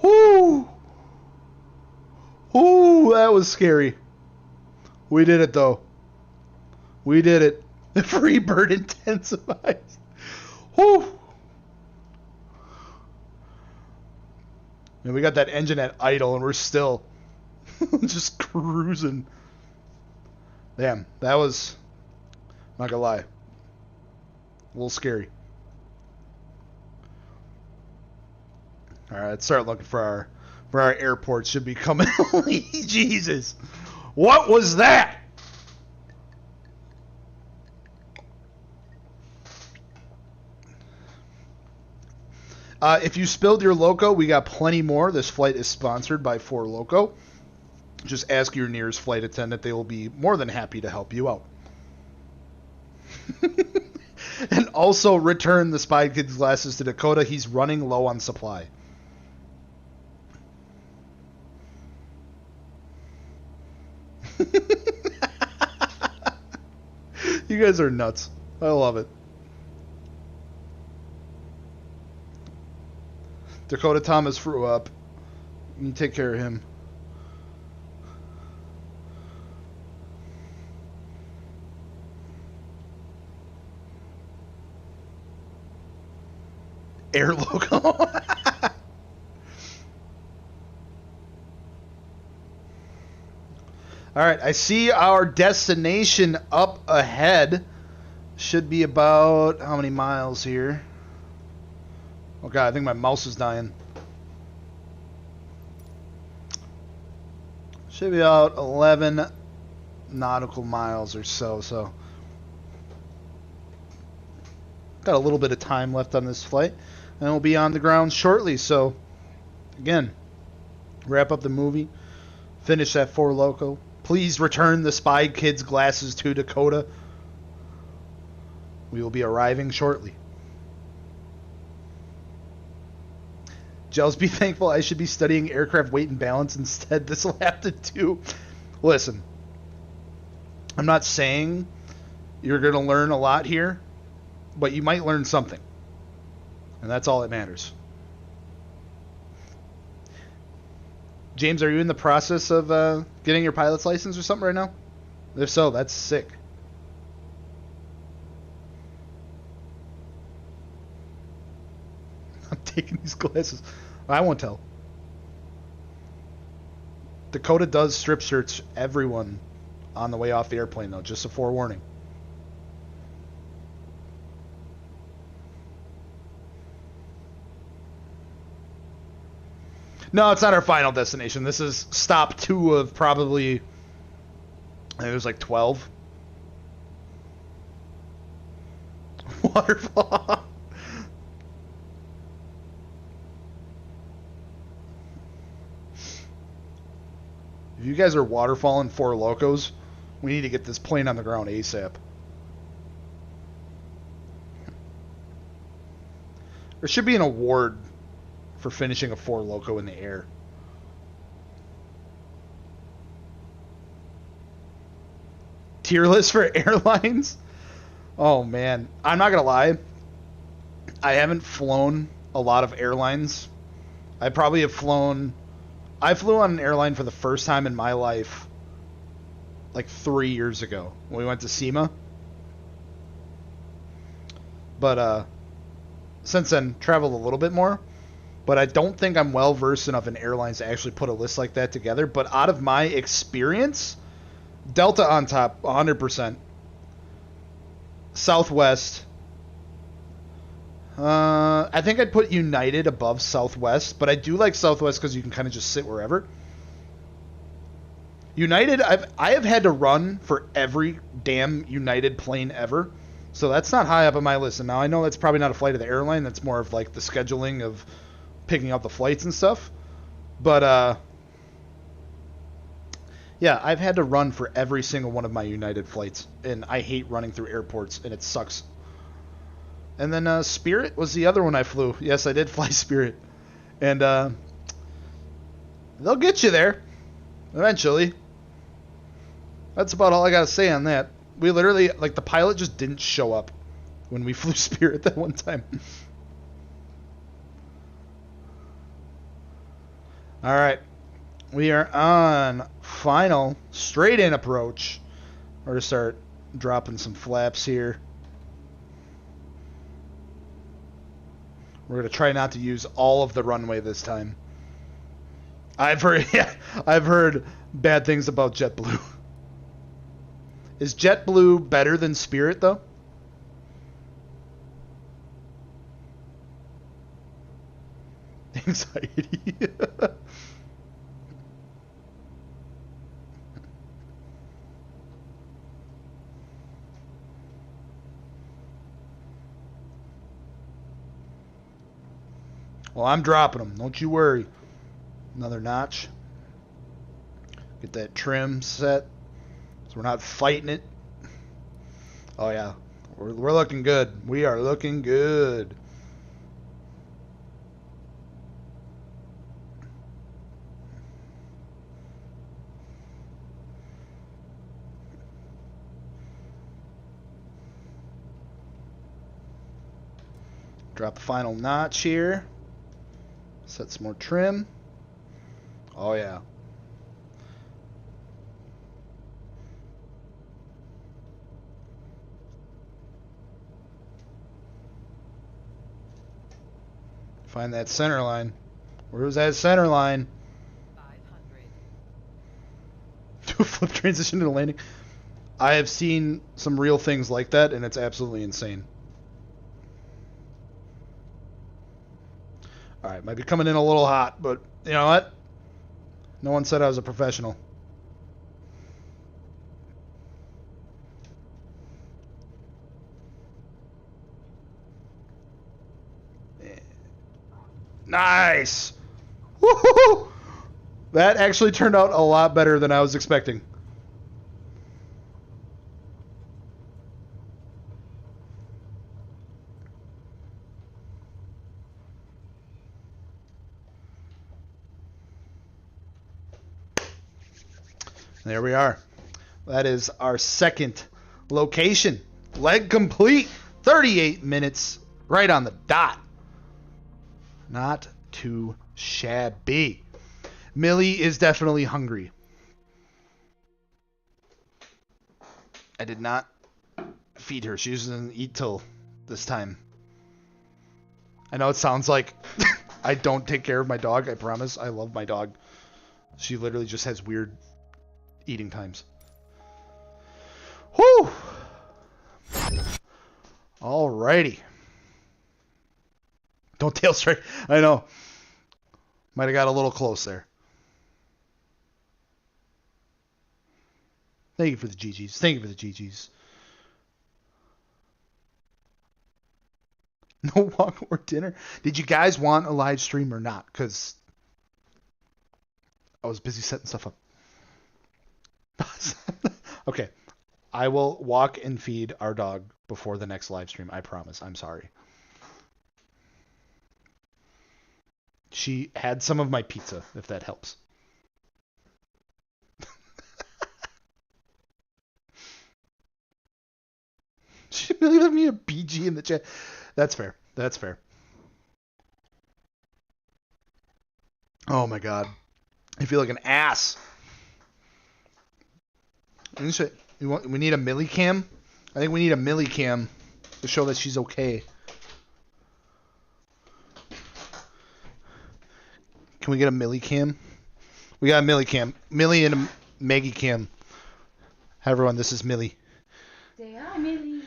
Whoo! Ooh, that was scary. We did it, though. We did it. The free bird intensifies. Whoo! And we got that engine at idle, and we're still just cruising. Damn, that was, not gonna lie, a little scary. Alright, let's start looking for our airport. Should be coming. Jesus. What was that? If you spilled your Loco, we got plenty more. This flight is sponsored by 4Loco. Just ask your nearest flight attendant. They will be more than happy to help you out. And also return the Spy Kids glasses to Dakota. He's running low on supply. You guys are nuts. I love it. Dakota Thomas threw up. You take care of him. Air Loco. Alright, I see our destination up ahead. Should be about how many miles here? Oh god, I think my mouse is dying. Should be about 11 nautical miles or so. Got a little bit of time left on this flight, and we'll be on the ground shortly. So, again, wrap up the movie, finish that 4Loco. Please return the Spy Kids glasses to Dakota. We will be arriving shortly. Gels, be thankful. I should be studying aircraft weight and balance instead. This will have to do. Listen, I'm not saying you're going to learn a lot here, but you might learn something. And that's all that matters. James, are you in the process of getting your pilot's license or something right now? If so, that's sick. I'm taking these glasses. I won't tell. Dakota does strip search everyone on the way off the airplane, though, just a forewarning. No, it's not our final destination. This is stop 2 of probably, I think it was like 12. Waterfall. If you guys are waterfalling 4Locos, we need to get this plane on the ground ASAP. There should be an award for finishing a 4Loco in the air. Tier list for airlines? Oh man, I'm not gonna lie. I haven't flown a lot of airlines. I probably have flown I flew on an airline for the first time in my life like 3 years ago when we went to SEMA. But since then, traveled a little bit more. But I don't think I'm well versed enough in airlines to actually put a list like that together. But out of my experience, Delta on top, 100%. Southwest. I think I'd put United above Southwest, but I do like Southwest because you can kind of just sit wherever. United, I have had to run for every damn United plane ever, so that's not high up on my list. And now I know that's probably not a flight of the airline. That's more of like the scheduling of picking up the flights and stuff. But yeah, I've had to run for every single one of my United flights, and I hate running through airports, and it sucks. And then Spirit was the other one I flew. Yes, I did fly Spirit. And they'll get you there eventually. That's about all I got to say on that. We literally, like, the pilot just didn't show up when we flew Spirit that one time. All right. We are on final straight in approach. We're going to start dropping some flaps here. We're going to try not to use all of the runway this time. I've heard bad things about JetBlue. Is JetBlue better than Spirit, though? Anxiety. Well, I'm dropping them. Don't you worry. Another notch. Get that trim set so we're not fighting it. Oh, yeah. We're looking good. We are looking good. Drop the final notch here. Set some more trim. Oh, yeah. Find that center line. Where's that center line? 500. Do a flip transition to landing. I have seen some real things like that, and it's absolutely insane. Alright, might be coming in a little hot, but you know what? No one said I was a professional. Nice! Woohoo! That actually turned out a lot better than I was expecting. There we are. That is our second location. Leg complete. 38 minutes. Right on the dot. Not too shabby. Millie is definitely hungry. I did not feed her. She doesn't eat till this time. I know it sounds like I don't take care of my dog. I promise. I love my dog. She literally just has weird eating times. Whew! Alrighty. Don't tail strike. I know. Might have got a little close there. Thank you for the GGs. Thank you for the GGs. No walk or dinner. Did you guys want a live stream or not? Because I was busy setting stuff up. Okay. I will walk and feed our dog before the next live stream. I promise. I'm sorry. She had some of my pizza, if that helps. She really left me a BG in the chat. That's fair. That's fair. Oh my god. I feel like an ass. We need a milli cam? I think we need a milli cam to show that she's okay. Can we get a milli cam? We got a milli cam. Millie and a Maggie cam. Hi everyone, this is Millie. Say hi, Millie.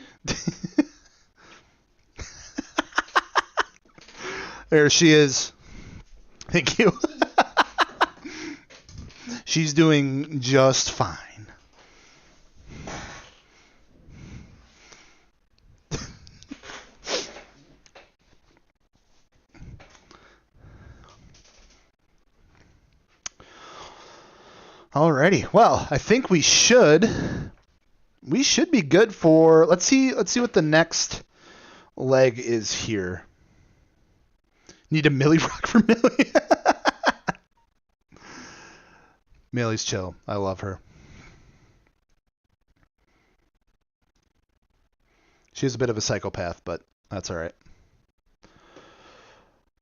There she is. Thank you. She's doing just fine. Alrighty. Well, I think we should be good for. Let's see what the next leg is here. Need a Millie rock for Millie. Millie's chill. I love her. She's a bit of a psychopath, but that's all right.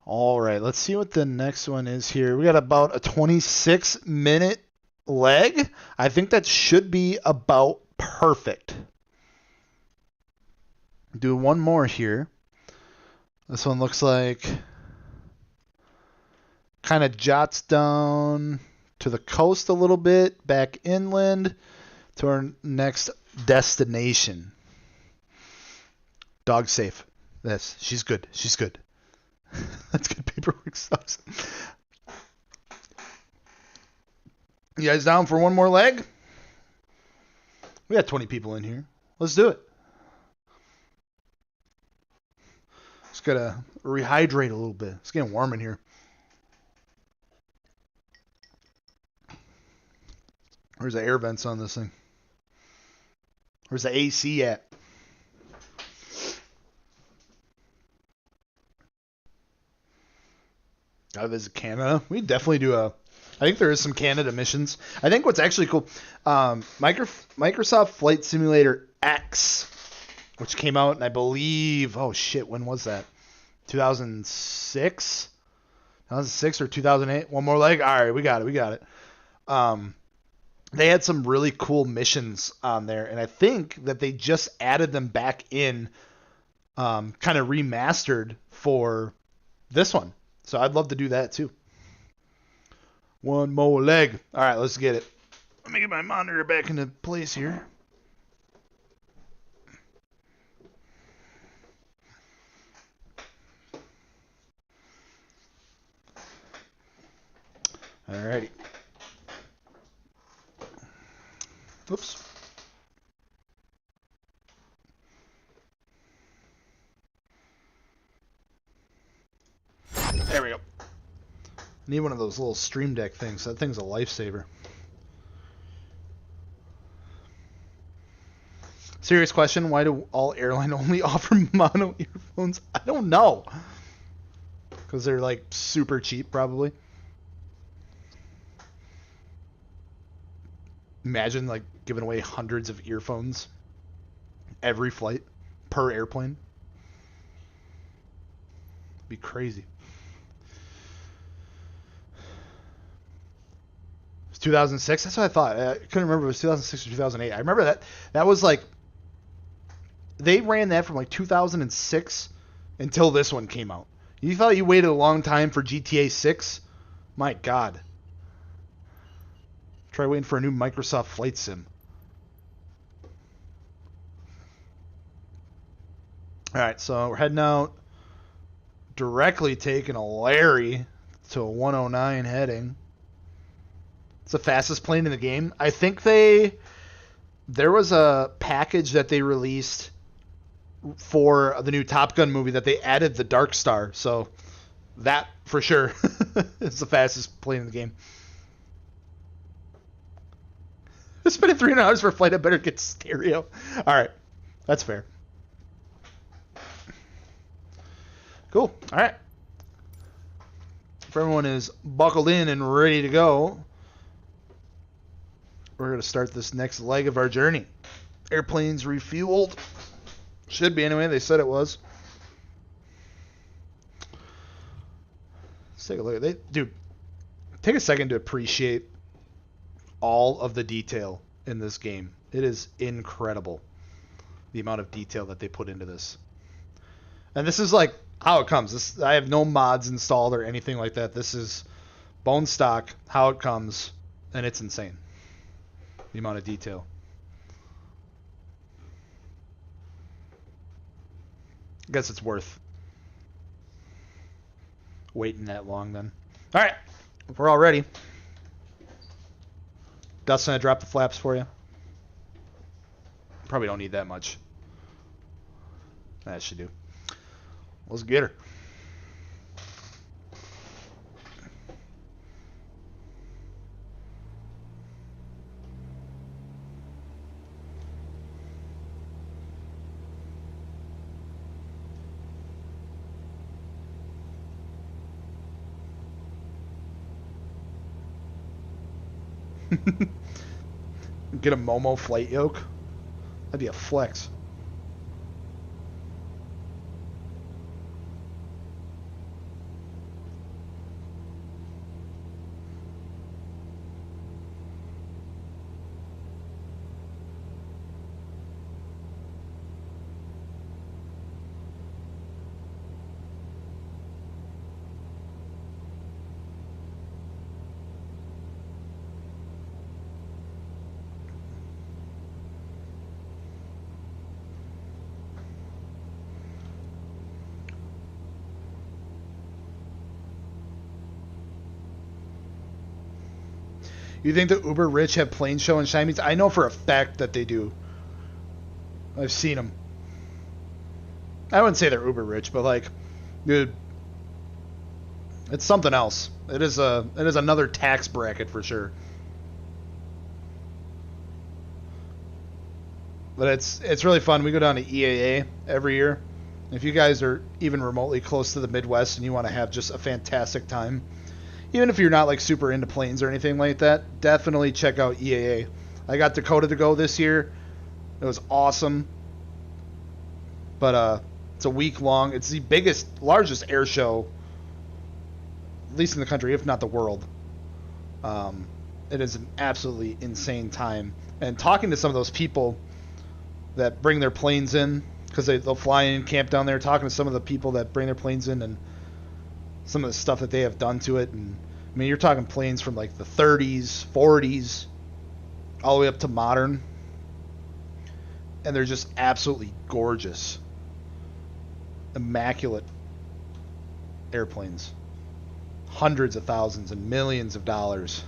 All right, let's see what the next one is here. We got about a 26-minute leg. I think that should be about perfect. Do one more here. This one looks like kind of jots down to the coast a little bit, back inland to our next destination. Dog safe. Yes, she's good. She's good. That's good paperwork stuff. You guys down for one more leg? We got 20 people in here. Let's do it. Just gotta rehydrate a little bit. It's getting warm in here. Where's the air vents on this thing? Where's the AC at? Gotta visit Canada. We definitely do I think there is some Canada missions. I think what's actually cool, Microsoft Flight Simulator X, which came out, and I believe, oh shit, when was that? 2006? 2006 or 2008? One more leg? All right, we got it. They had some really cool missions on there, and I think that they just added them back in, kind of remastered for this one. So I'd love to do that too. One more leg. All right, let's get it. Let me get my monitor back into place here. Alrighty. Oops. There we go. Need one of those little Stream Deck things. That thing's a lifesaver. Serious question, why do all airline only offer mono earphones? I don't know. Because they're like super cheap probably. Imagine like giving away hundreds of earphones every flight per airplane. It'd be crazy. It's 2006. That's what I thought. I couldn't remember if it was 2006 or 2008. I remember that was like they ran that from like 2006 until this one came out. You thought you waited a long time for GTA 6? My God. Try waiting for a new Microsoft Flight Sim. Alright, so we're heading out. Directly taking a Larry to a 109 heading. It's the fastest plane in the game. I think there was a package that they released for the new Top Gun movie that they added the Dark Star. So that for sure is the fastest plane in the game. Spending $300 for a flight, I better get stereo. All right, that's fair. Cool. All right. If everyone is buckled in and ready to go, we're going to start this next leg of our journey. Airplane's refueled. Should be anyway. They said it was. Let's take a look at it. Dude, take a second to appreciate all of the detail in this game. It is incredible, the amount of detail that they put into this. And this is like how it comes. I have no mods installed or anything like that. This is bone stock, how it comes, and it's insane. The amount of detail. I guess it's worth waiting that long then. All right, we're all ready. Dustin, I dropped the flaps for you. Probably don't need that much. That should do. Let's get her. Get a Momo flight yoke. That'd be a flex. You think the uber rich have plane show and shine meets? I know for a fact that they do. I've seen them. I wouldn't say they're uber rich, but like, dude, it's something else. It is another tax bracket for sure. But it's really fun. We go down to EAA every year. If you guys are even remotely close to the Midwest and you want to have just a fantastic time, even if you're not like super into planes or anything like that, definitely check out EAA. I got Dakota to go this year. It was awesome. But it's a week long. It's the largest air show, at least in the country, if not the world. It is an absolutely insane time. And talking to some of those people that bring their planes in, because they'll fly in, camp down there, talking to some of the people that bring their planes in and some of the stuff that they have done to it. And I mean, you're talking planes from like the 30s, 40s, all the way up to modern. And they're just absolutely gorgeous. Immaculate airplanes. Hundreds of thousands and millions of dollars.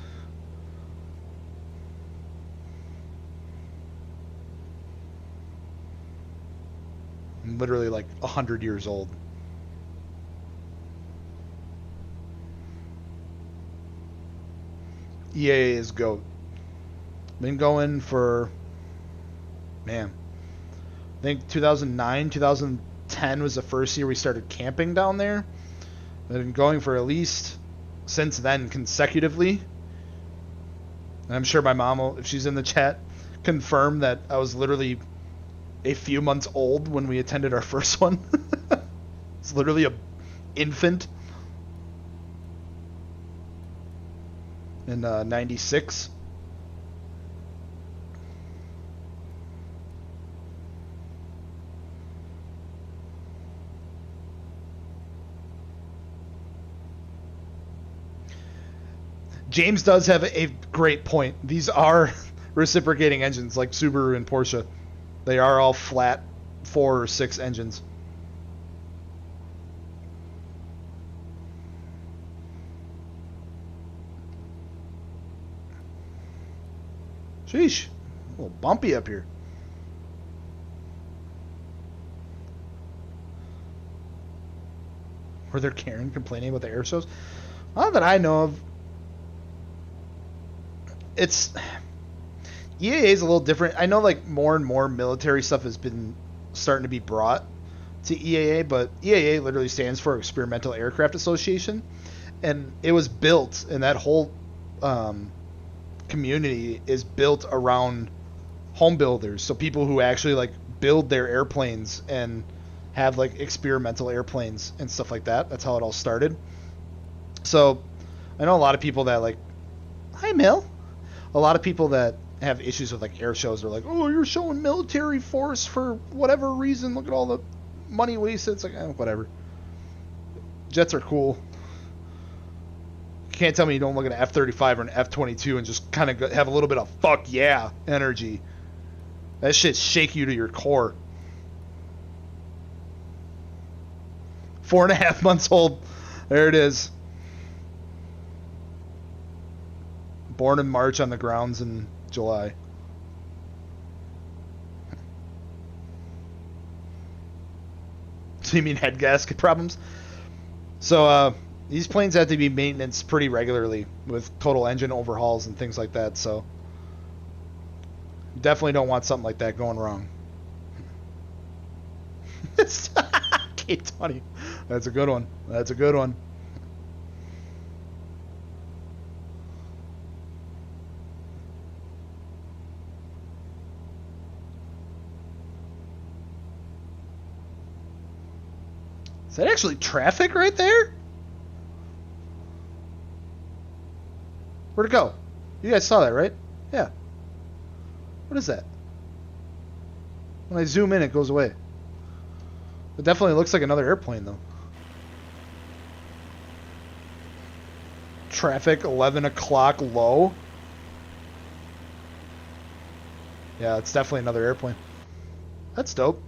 And literally like 100 years old. EAA is GOAT. Been going for, man, I think 2009, 2010 was the first year we started camping down there. Been going for at least since then consecutively. And I'm sure my mom will, if she's in the chat, confirm that I was literally a few months old when we attended our first one. It's literally a infant. In 96. James does have a great point. These are reciprocating engines like Subaru and Porsche. They are all flat 4 or 6 engines. Sheesh. A little bumpy up here. Were there Karen complaining about the air shows? Not that I know of. It's EAA is a little different. I know like more and more military stuff has been starting to be brought to EAA, but EAA literally stands for Experimental Aircraft Association, and it was built, and that whole community is built around home builders, so people who actually like build their airplanes and have like experimental airplanes and stuff like that. That's how it all started. So I know a lot of people that like, hi Mill. A lot of people that have issues with like air shows are like, oh, you're showing military force for whatever reason. Look at all the money wasted. It's like, whatever. Jets are cool. You can't tell me you don't look at an F-35 or an F-22 and just kind of have a little bit of fuck yeah energy. That shit shake you to your core. 4.5 months old. There it is. Born in March, on the grounds in July. So you mean head gasket problems? So these planes have to be maintenance pretty regularly with total engine overhauls and things like that. So definitely don't want something like that going wrong. K20. That's a good one. That's a good one. Is that actually traffic right there? Where'd it go? You guys saw that, right? Yeah. What is that? When I zoom in, it goes away. It definitely looks like another airplane, though. Traffic, 11 o'clock low. Yeah, it's definitely another airplane. That's dope.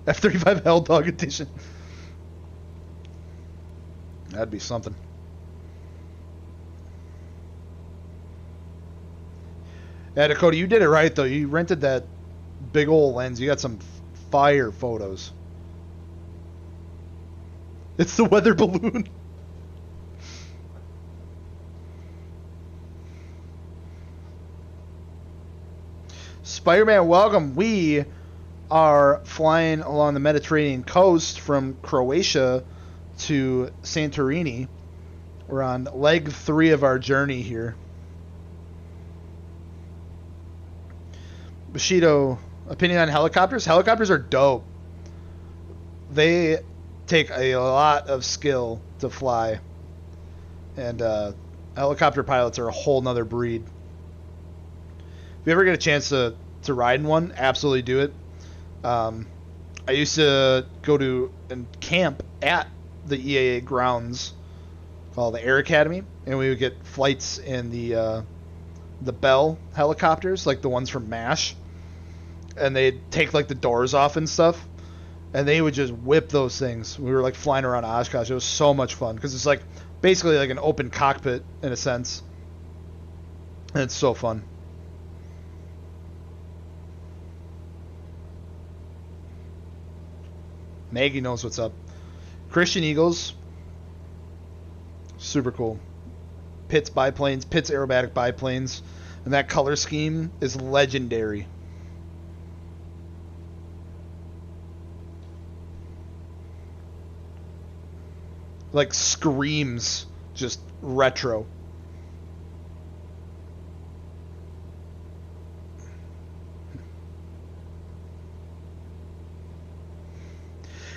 F-35 Hell Dog Edition. That'd be something. Yeah, Dakota, you did it right, though. You rented that big old lens. You got some fire photos. It's the weather balloon. Spider-Man, welcome. We are flying along the Mediterranean coast from Croatia to Santorini. We're on leg 3 of our journey here. Bushido, opinion on helicopters? Helicopters are dope. They take a lot of skill to fly. And helicopter pilots are a whole nother breed. If you ever get a chance to ride in one, absolutely do it. I used to go to and camp at the EAA grounds called the Air Academy, and we would get flights in the Bell helicopters, like the ones from MASH, and they'd take like the doors off and stuff, and they would just whip those things. We were like flying around Oshkosh. It was so much fun because it's like basically like an open cockpit in a sense, and it's so fun. Maggie knows what's up. Christian Eagles, super cool. Pitts biplanes, Pitts aerobatic biplanes, and that color scheme is legendary. Like screams just retro.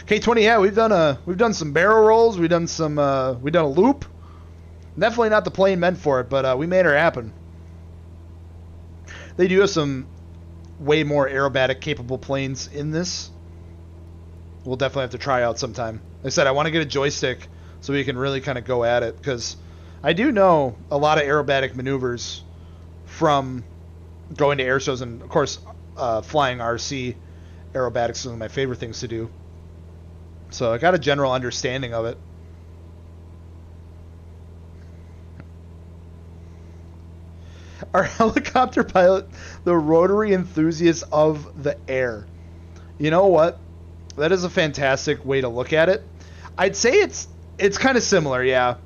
K20, yeah, we've done some barrel rolls, we've done a loop. Definitely not the plane meant for it, but we made it happen. They do have some way more aerobatic capable planes in this. We'll definitely have to try out sometime. Like I said, I want to get a joystick so we can really kind of go at it, because I do know a lot of aerobatic maneuvers from going to air shows, and of course flying RC. Aerobatics is one of my favorite things to do. So I got a general understanding of it. Our helicopter pilot, the rotary enthusiast of the air. You know what? That is a fantastic way to look at it. I'd say it's kind of similar, yeah.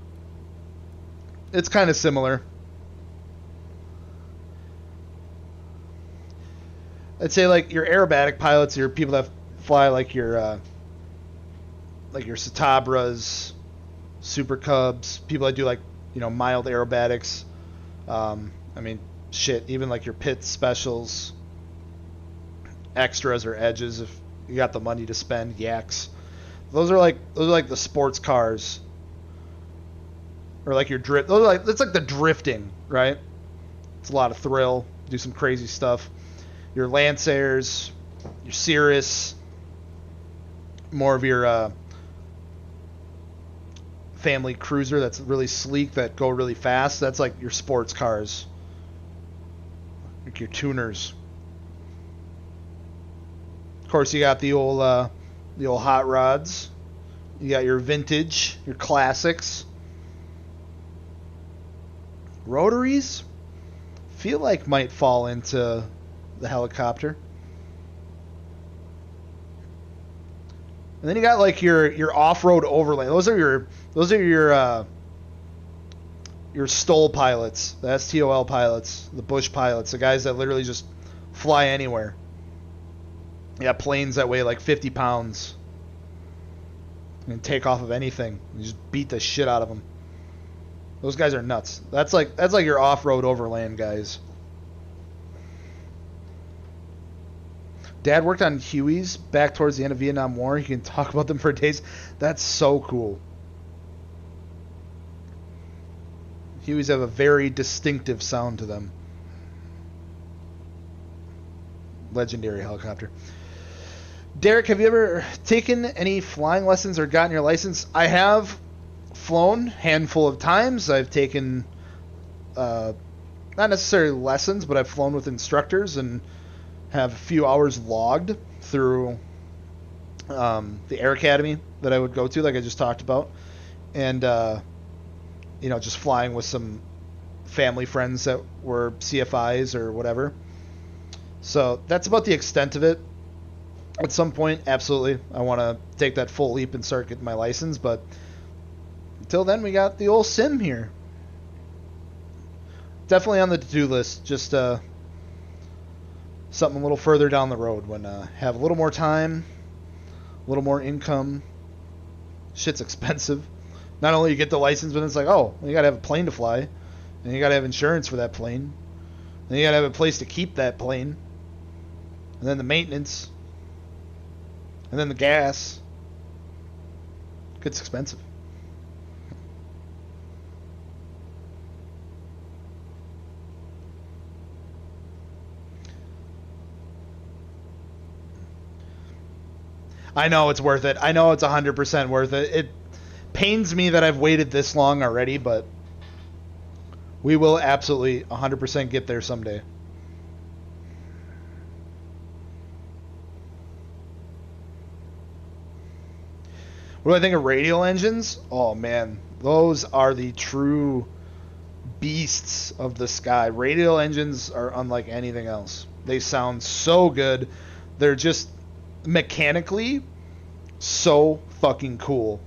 It's kind of similar. I'd say like your aerobatic pilots, your people that fly like your Citabras, Super Cubs, people that do like, mild aerobatics. I mean, shit, even like your Pitts specials, extras or edges if you got the money to spend. Yaks. Those are like the sports cars, or like your drift. Those are like it's like the drifting, right? It's a lot of thrill. Do some crazy stuff. Your Lancers, your Cirrus, more of your family cruiser that's really sleek that go really fast. That's like your sports cars, like your tuners. Of course, you got the old hot rods. You got your vintage, your classics. Rotaries, feel like might fall into the helicopter. And then you got like your off-road overlay. Those are your STOL pilots, the STOL pilots, the Bush pilots, the guys that literally just fly anywhere. You got planes that weigh like 50 pounds and take off of anything. You just beat the shit out of them. Those guys are nuts. That's like your off-road overland guys. Dad worked on Hueys back towards the end of Vietnam War. He can talk about them for days. That's so cool. Hueys have a very distinctive sound to them. Legendary helicopter. Derek, have you ever taken any flying lessons or gotten your license? I have flown a handful of times. I've taken not necessarily lessons, but I've flown with instructors and have a few hours logged through the Air Academy that I would go to, like I just talked about, and just flying with some family friends that were CFIs or whatever. So that's about the extent of it. At some point, absolutely, I want to take that full leap and start getting my license, but until then, we got the old sim here. Definitely on the to-do list, just something a little further down the road when have a little more time, a little more income. Shit's expensive. Not only you get the license, but it's like, oh, you got to have a plane to fly, and you got to have insurance for that plane, and you got to have a place to keep that plane, and then the maintenance, and then the gas. It's expensive. I know it's worth it. I know it's 100% worth it. It pains me that I've waited this long already, but we will absolutely 100% get there someday. What do I think of radial engines? Oh, man. Those are the true beasts of the sky. Radial engines are unlike anything else. They sound so good. They're just mechanically so fucking cool.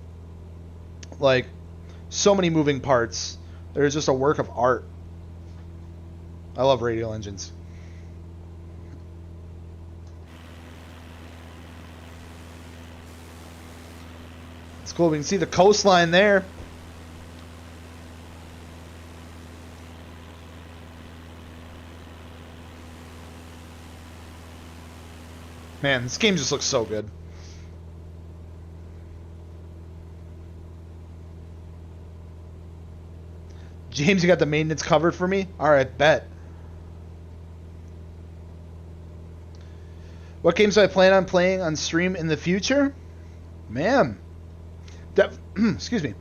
Like, so many moving parts. They're just a work of art. I love radial engines. It's cool. We can see the coastline there. Man, this game just looks so good. James, you got the maintenance covered for me? Alright, bet. What games do I plan on playing on stream in the future? Man. Excuse me.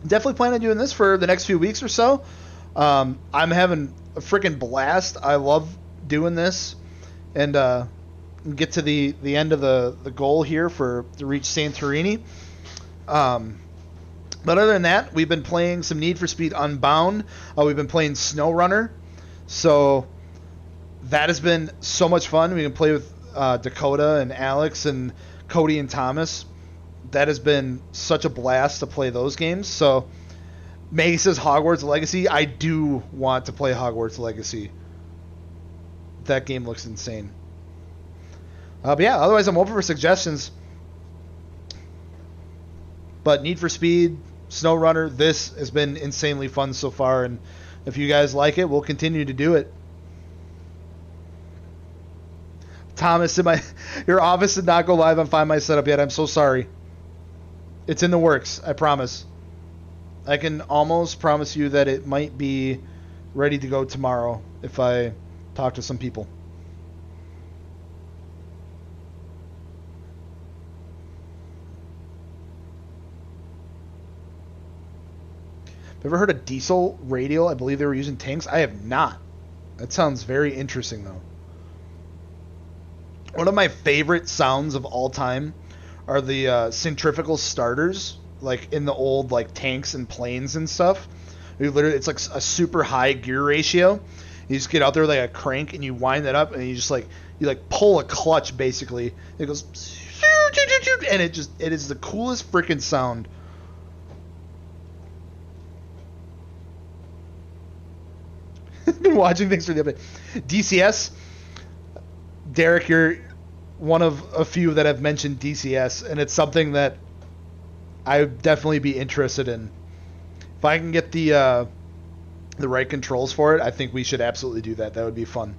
Definitely plan on doing this for the next few weeks or so. I'm having a freaking blast. I love doing this. And get to the end of the goal here to reach Santorini. But other than that, we've been playing some Need for Speed Unbound. We've been playing SnowRunner. So that has been so much fun. We can play with Dakota and Alex and Cody and Thomas. That has been such a blast to play those games. So Maggie says Hogwarts Legacy. I do want to play Hogwarts Legacy. That game looks insane. But yeah, otherwise I'm open for suggestions. But Need for Speed, SnowRunner, this has been insanely fun so far. And if you guys like it, we'll continue to do it. Thomas, your office did not go live on Find My Setup yet. I'm so sorry. It's in the works. I promise. I can almost promise you that it might be ready to go tomorrow if I talk to some people. Ever heard of diesel radial? I believe they were using tanks. I have not. That sounds very interesting, though. One of my favorite sounds of all time are the centrifugal starters, like in the old like tanks and planes and stuff. It's like a super high gear ratio. You just get out there like a crank and you wind that up and you just like pull a clutch basically. It goes and it is the coolest freaking sound. Been watching things for the update. DCS, Derek, you're one of a few that have mentioned DCS, and it's something that I would definitely be interested in. If I can get the right controls for it, I think we should absolutely do that. That would be fun.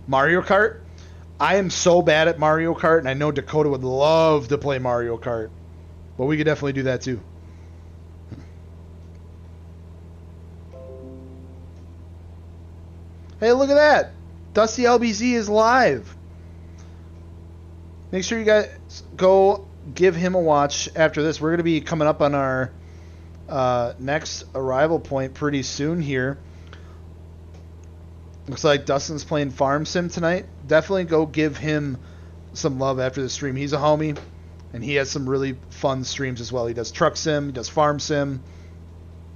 Mario Kart? I am so bad at Mario Kart, and I know Dakota would love to play Mario Kart. But we could definitely do that too. Hey, look at that! Dusty LBZ is live. Make sure you guys go give him a watch after this. We're going to be coming up on our next arrival point pretty soon here. Looks like Dustin's playing Farm Sim tonight. Definitely go give him some love after the stream. He's a homie, and he has some really fun streams as well. He does Truck Sim, he does Farm Sim,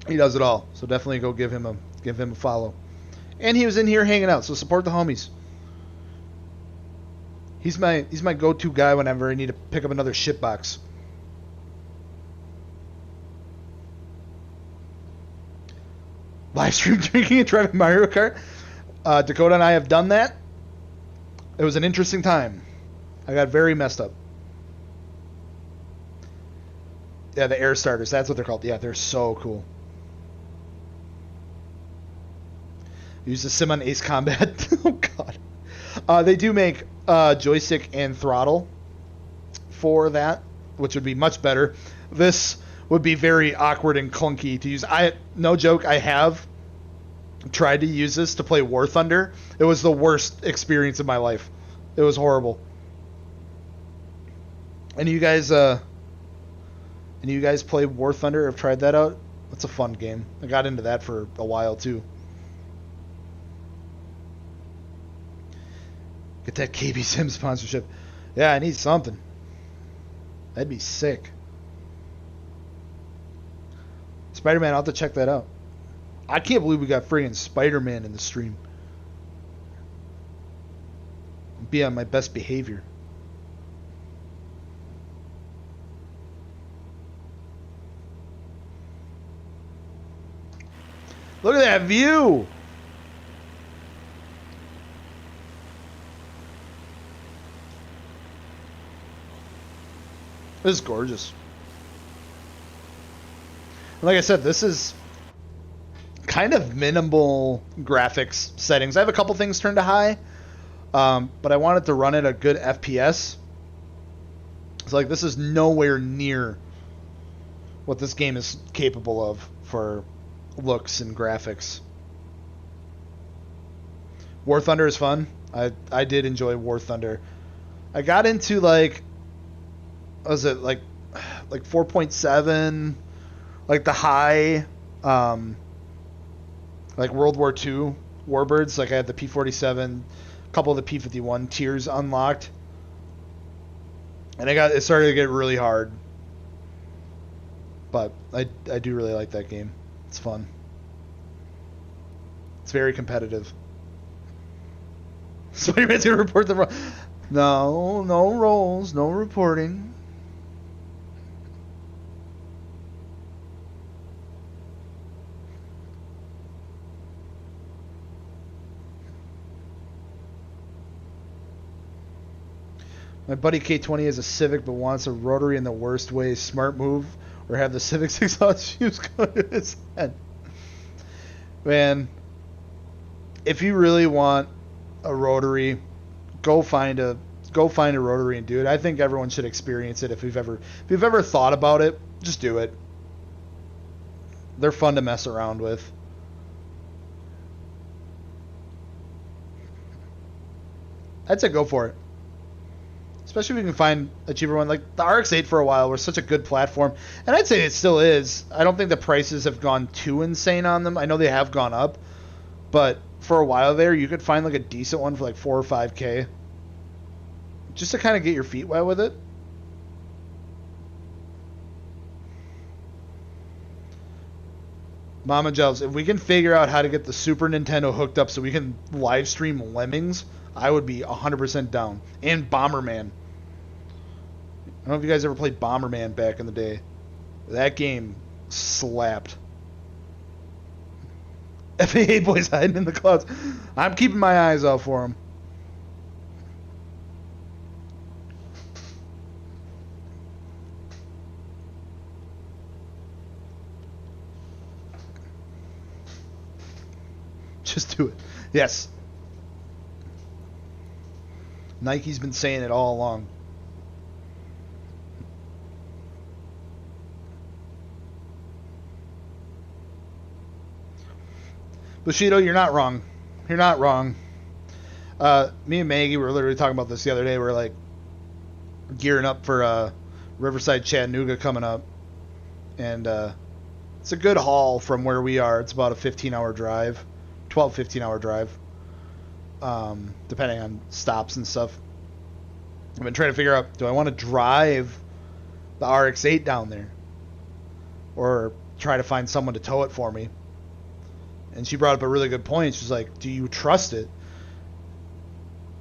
he does it all. So definitely go give him a follow. And he was in here hanging out, so support the homies. He's my go-to guy whenever I need to pick up another shitbox. Live stream drinking and driving Mario Kart. Dakota and I have done that. It was an interesting time. I got very messed up. Yeah, the air starters. That's what they're called. Yeah, they're so cool. Use the sim on Ace Combat. Oh, God. They do make joystick and throttle for that, which would be much better. This would be very awkward and clunky to use. No joke, I have tried to use this to play War Thunder. It was the worst experience of my life. It was horrible. And you guys play War Thunder? Have tried that out? That's a fun game. I got into that for a while too. Get that KB Sim sponsorship. Yeah, I need something. That'd be sick. Spider-Man, I'll have to check that out. I can't believe we got friggin' Spider-Man in the stream. Be on my best behavior. Look at that view! This is gorgeous. Like I said, this is kind of minimal graphics settings. I have a couple things turned to high, but I wanted to run at a good FPS. It's like this is nowhere near what this game is capable of for looks and graphics. War Thunder is fun. I did enjoy War Thunder. I got into what was it, like 4.7, like the high, like World War II Warbirds. Like I had the P-47, a couple of the P-51 tiers unlocked, and it started to get really hard. But I do really like that game. It's fun. It's very competitive. Spider-Man's gonna report the no rolls, no reporting. My buddy K20 has a Civic but wants a rotary in the worst way. Smart move, or have the Civic's exhaust fuse go to his head. Man, if you really want a rotary, go find a rotary and do it. I think everyone should experience it. If you've ever thought about it, just do it. They're fun to mess around with. I'd say go for it. Especially if you can find a cheaper one. Like the RX-8 for a while was such a good platform. And I'd say it still is. I don't think the prices have gone too insane on them. I know they have gone up. But for a while there, you could find like a decent one for like 4 or 5K. Just to kind of get your feet wet with it. Mama Jells, if we can figure out how to get the Super Nintendo hooked up so we can live stream Lemmings, I would be 100% down. And Bomberman. I don't know if you guys ever played Bomberman back in the day. That game slapped. FAA boys hiding in the clouds. I'm keeping my eyes out for them. Just do it. Yes. Nike's been saying it all along. Bushido, you're not wrong. You're not wrong. Me and Maggie were literally talking about this the other day. We're like gearing up for Riverside Chattanooga coming up. And it's a good haul from where we are. It's about a 15-hour drive. 15-hour drive. Depending on stops and stuff. I've been trying to figure out, do I want to drive the RX-8 down there? Or try to find someone to tow it for me? And she brought up a really good point. She's like, do you trust it?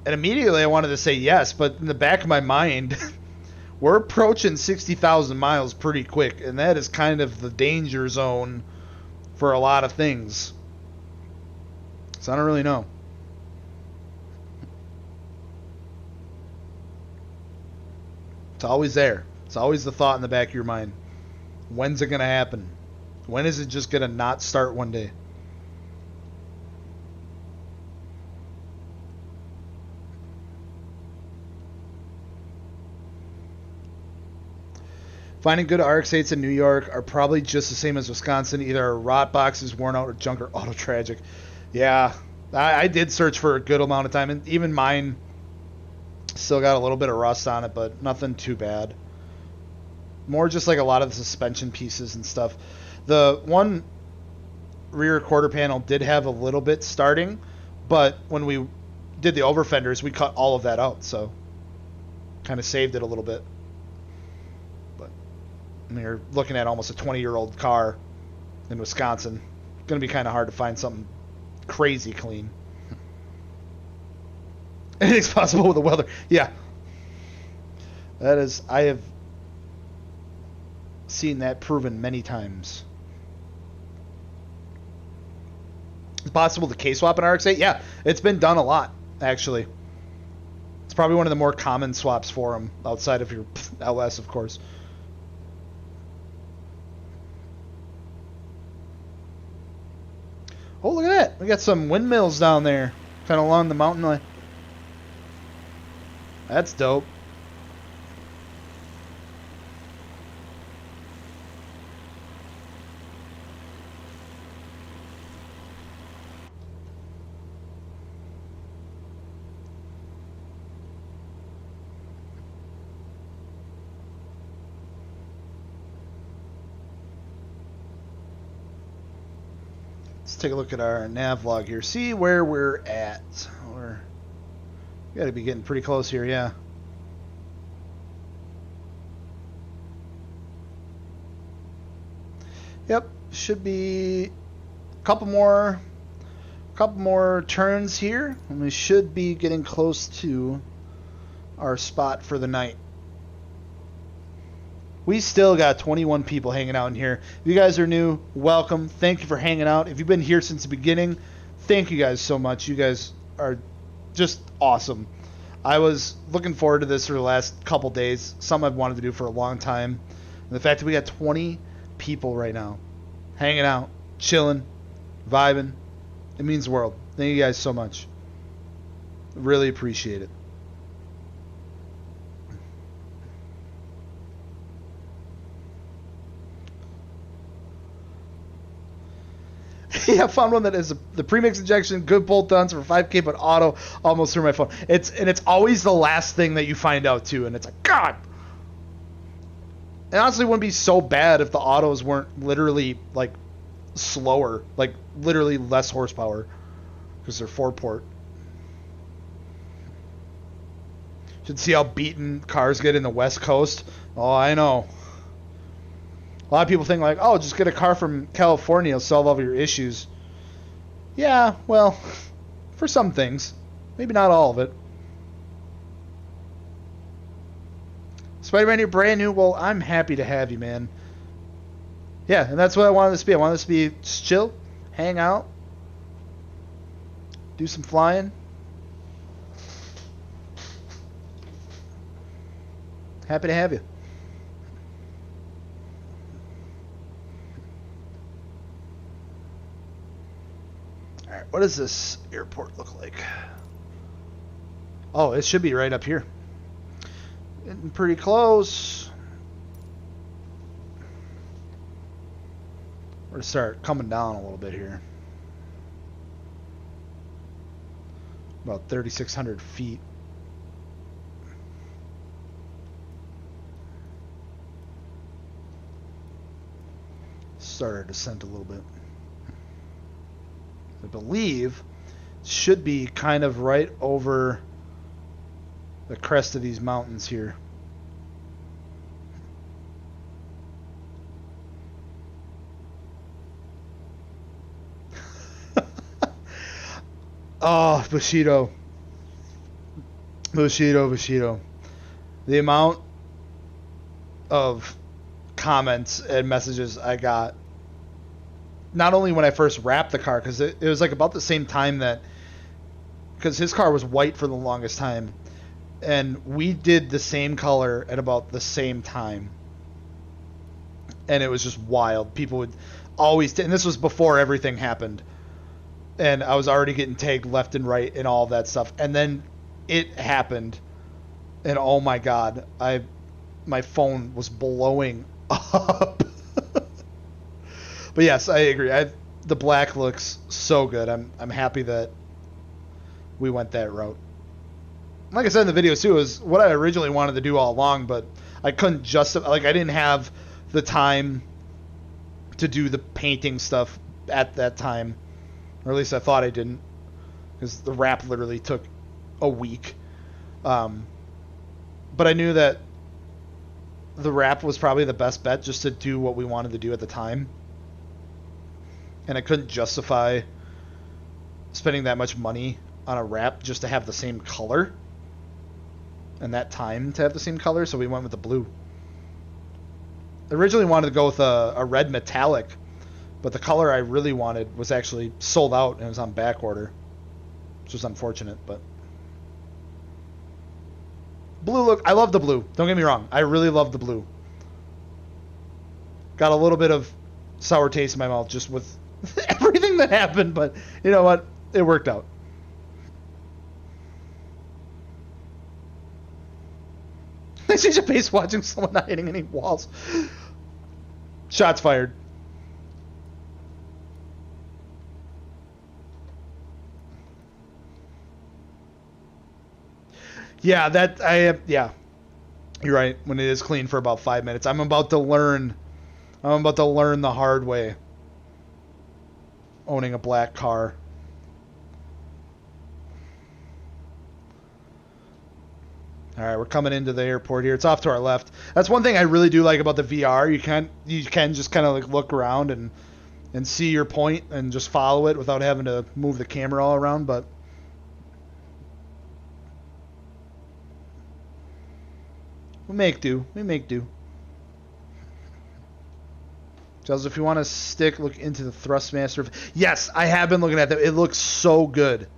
And immediately I wanted to say yes, but in the back of my mind, we're approaching 60,000 miles pretty quick, and that is kind of the danger zone for a lot of things. So I don't really know. It's always there. It's always the thought in the back of your mind. When's it going to happen? When is it just going to not start one day? Finding good RX-8s in New York are probably just the same as Wisconsin. Either a rot box is worn out or junk or auto tragic. Yeah, I did search for a good amount of time, and even mine still got a little bit of rust on it, but nothing too bad. More just like a lot of the suspension pieces and stuff. The one rear quarter panel did have a little bit starting, but when we did the over fenders, we cut all of that out, so kind of saved it a little bit. But I mean, you're looking at almost a 20-year-old car in Wisconsin. It's going to be kind of hard to find something crazy clean. Anything's possible with the weather. Yeah. That is, I have seen that proven many times. It's possible to K-swap an RX-8? Yeah, it's been done a lot, actually. It's probably one of the more common swaps for them, outside of your LS, of course. Oh, look at that. We got some windmills down there, kind of along the mountain line. That's dope. Let's take a look at our nav log here. See where we're at. We got to be getting pretty close here, yeah. Yep, should be a couple more turns here, and we should be getting close to our spot for the night. We still got 21 people hanging out in here. If you guys are new, welcome. Thank you for hanging out. If you've been here since the beginning, thank you guys so much. You guys are just awesome. I was looking forward to this for the last couple days. Something I've wanted to do for a long time. And the fact that we got 20 people right now hanging out, chilling, vibing, it means the world. Thank you guys so much. Really appreciate it. Yeah, I found one that is the premix injection, good bolt-ons for 5K, but auto almost threw my phone. It's always the last thing that you find out too, and it's like, God. And honestly, it wouldn't be so bad if the autos weren't literally like slower, like literally less horsepower, because they're 4-port. Should see how beaten cars get in the West Coast. Oh, I know. A lot of people think like, oh, just get a car from California, it'll solve all of your issues. Yeah, well, for some things. Maybe not all of it. Spider-Man, you're brand new. Well, I'm happy to have you, man. Yeah, and that's what I wanted this to be. I wanted this to be just chill, hang out, do some flying. Happy to have you. Alright, what does this airport look like? Oh, it should be right up here. Getting pretty close. We're gonna start coming down a little bit here. About 3,600 feet. Start our descent a little bit. I believe it should be kind of right over the crest of these mountains here. Oh, Bushido. Bushido. The amount of comments and messages I got, not only when I first wrapped the car, because it was like about the same time that, because his car was white for the longest time, and we did the same color at about the same time, and it was just wild. People would always, and this was before everything happened, and I was already getting tagged left and right and all of that stuff, and then it happened, and oh my god, my phone was blowing up. But yes, I agree. The black looks so good. I'm happy that we went that route. Like I said in the video too, it was what I originally wanted to do all along, but I couldn't justify. Like I didn't have the time to do the painting stuff at that time, or at least I thought I didn't, because the wrap literally took a week. But I knew that the wrap was probably the best bet just to do what we wanted to do at the time. And I couldn't justify spending that much money on a wrap just to have the same color and that time to have the same color, so we went with the blue. I originally wanted to go with a red metallic, but the color I really wanted was actually sold out and it was on back order, which was unfortunate. But blue look, I love the blue. Don't get me wrong, I really love the blue. Got a little bit of sour taste in my mouth just with everything that happened, but you know what? It worked out. I change a pace watching someone not hitting any walls. Shots fired. Yeah, yeah. You're right. When it is clean for about 5 minutes, I'm about to learn the hard way. Owning a black car. All right, we're coming into the airport here. It's off to our left. That's one thing I really do like about the VR. You can just kind of like look around and see your point and just follow it without having to move the camera all around. But we make do. Charles, if you want to stick, look into the Thrustmaster. Yes, I have been looking at that. It looks so good.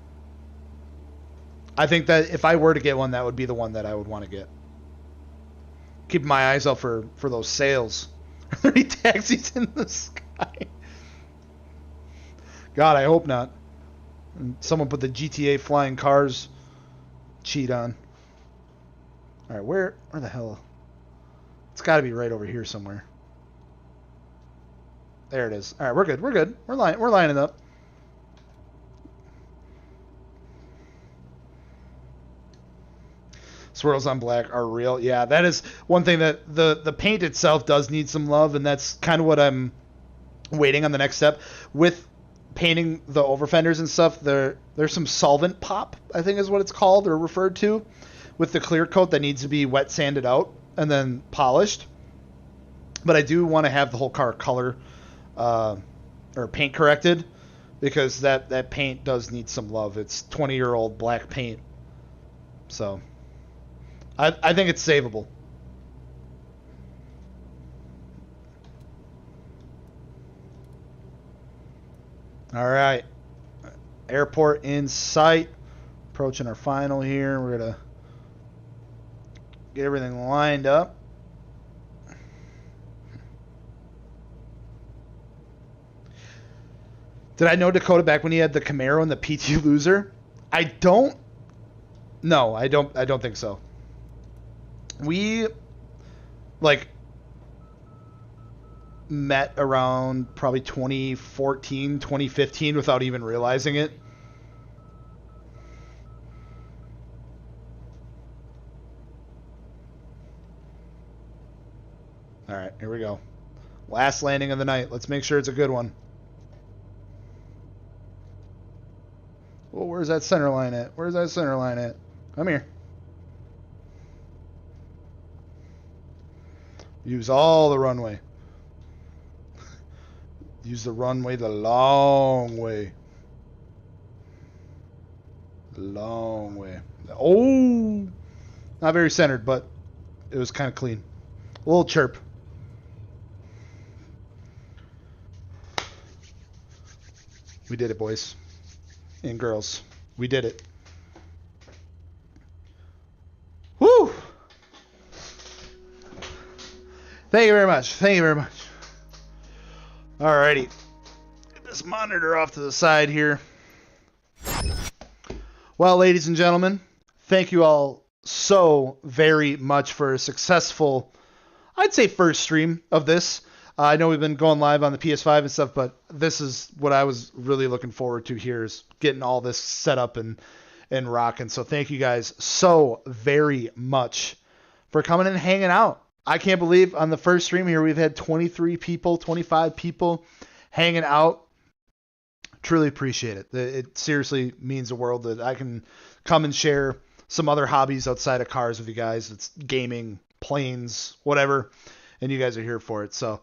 I think that if I were to get one, that would be the one that I would want to get. Keep my eyes out for those sales. Are there any taxis in the sky? God, I hope not. And someone put the GTA flying cars cheat on. All right, where the hell? It's got to be right over here somewhere. There it is. All right, we're good. We're good. We're lining up. Swirls on black are real. Yeah, that is one thing that the paint itself does need some love, and that's kind of what I'm waiting on the next step with painting the over fenders and stuff. There's some solvent pop, I think is what it's called or referred to, with the clear coat that needs to be wet sanded out and then polished. But I do want to have the whole car color or paint corrected, because that paint does need some love. It's 20-year-old black paint, so I think it's savable. All right, airport in sight. Approaching our final here. We're gonna get everything lined up. Did I know Dakota back when he had the Camaro and the PT Loser? I don't. No, I don't think so. We met around probably 2014, 2015 without even realizing it. All right, here we go. Last landing of the night. Let's make sure it's a good one. Well, where's that center line at? Where's that center line at? Come here. Use all the runway. Use the runway the long way. The long way. Oh! Not very centered, but it was kind of clean. A little chirp. We did it, boys and girls. We did it. Woo! Thank you very much. Thank you very much. Alrighty. Get this monitor off to the side here. Well, ladies and gentlemen, thank you all so very much for a successful, I'd say, first stream of this. I know we've been going live on the PS5 and stuff, but this is what I was really looking forward to here, is getting all this set up and rocking. So thank you guys so very much for coming and hanging out. I can't believe on the first stream here we've had 23 people, 25 people hanging out. Truly appreciate it. It seriously means the world that I can come and share some other hobbies outside of cars with you guys. It's gaming, planes, whatever, and you guys are here for it. So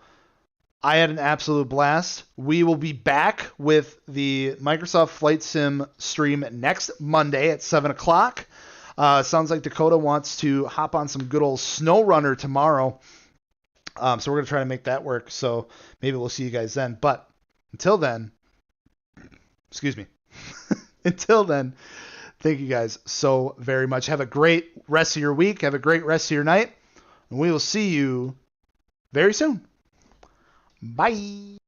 I had an absolute blast. We will be back with the Microsoft Flight Sim stream next Monday at 7 o'clock. Sounds like Dakota wants to hop on some good old Snow Runner tomorrow. So we're going to try to make that work. So maybe we'll see you guys then. But until then, excuse me. Until then, thank you guys so very much. Have a great rest of your week. Have a great rest of your night. And we will see you very soon. Bye.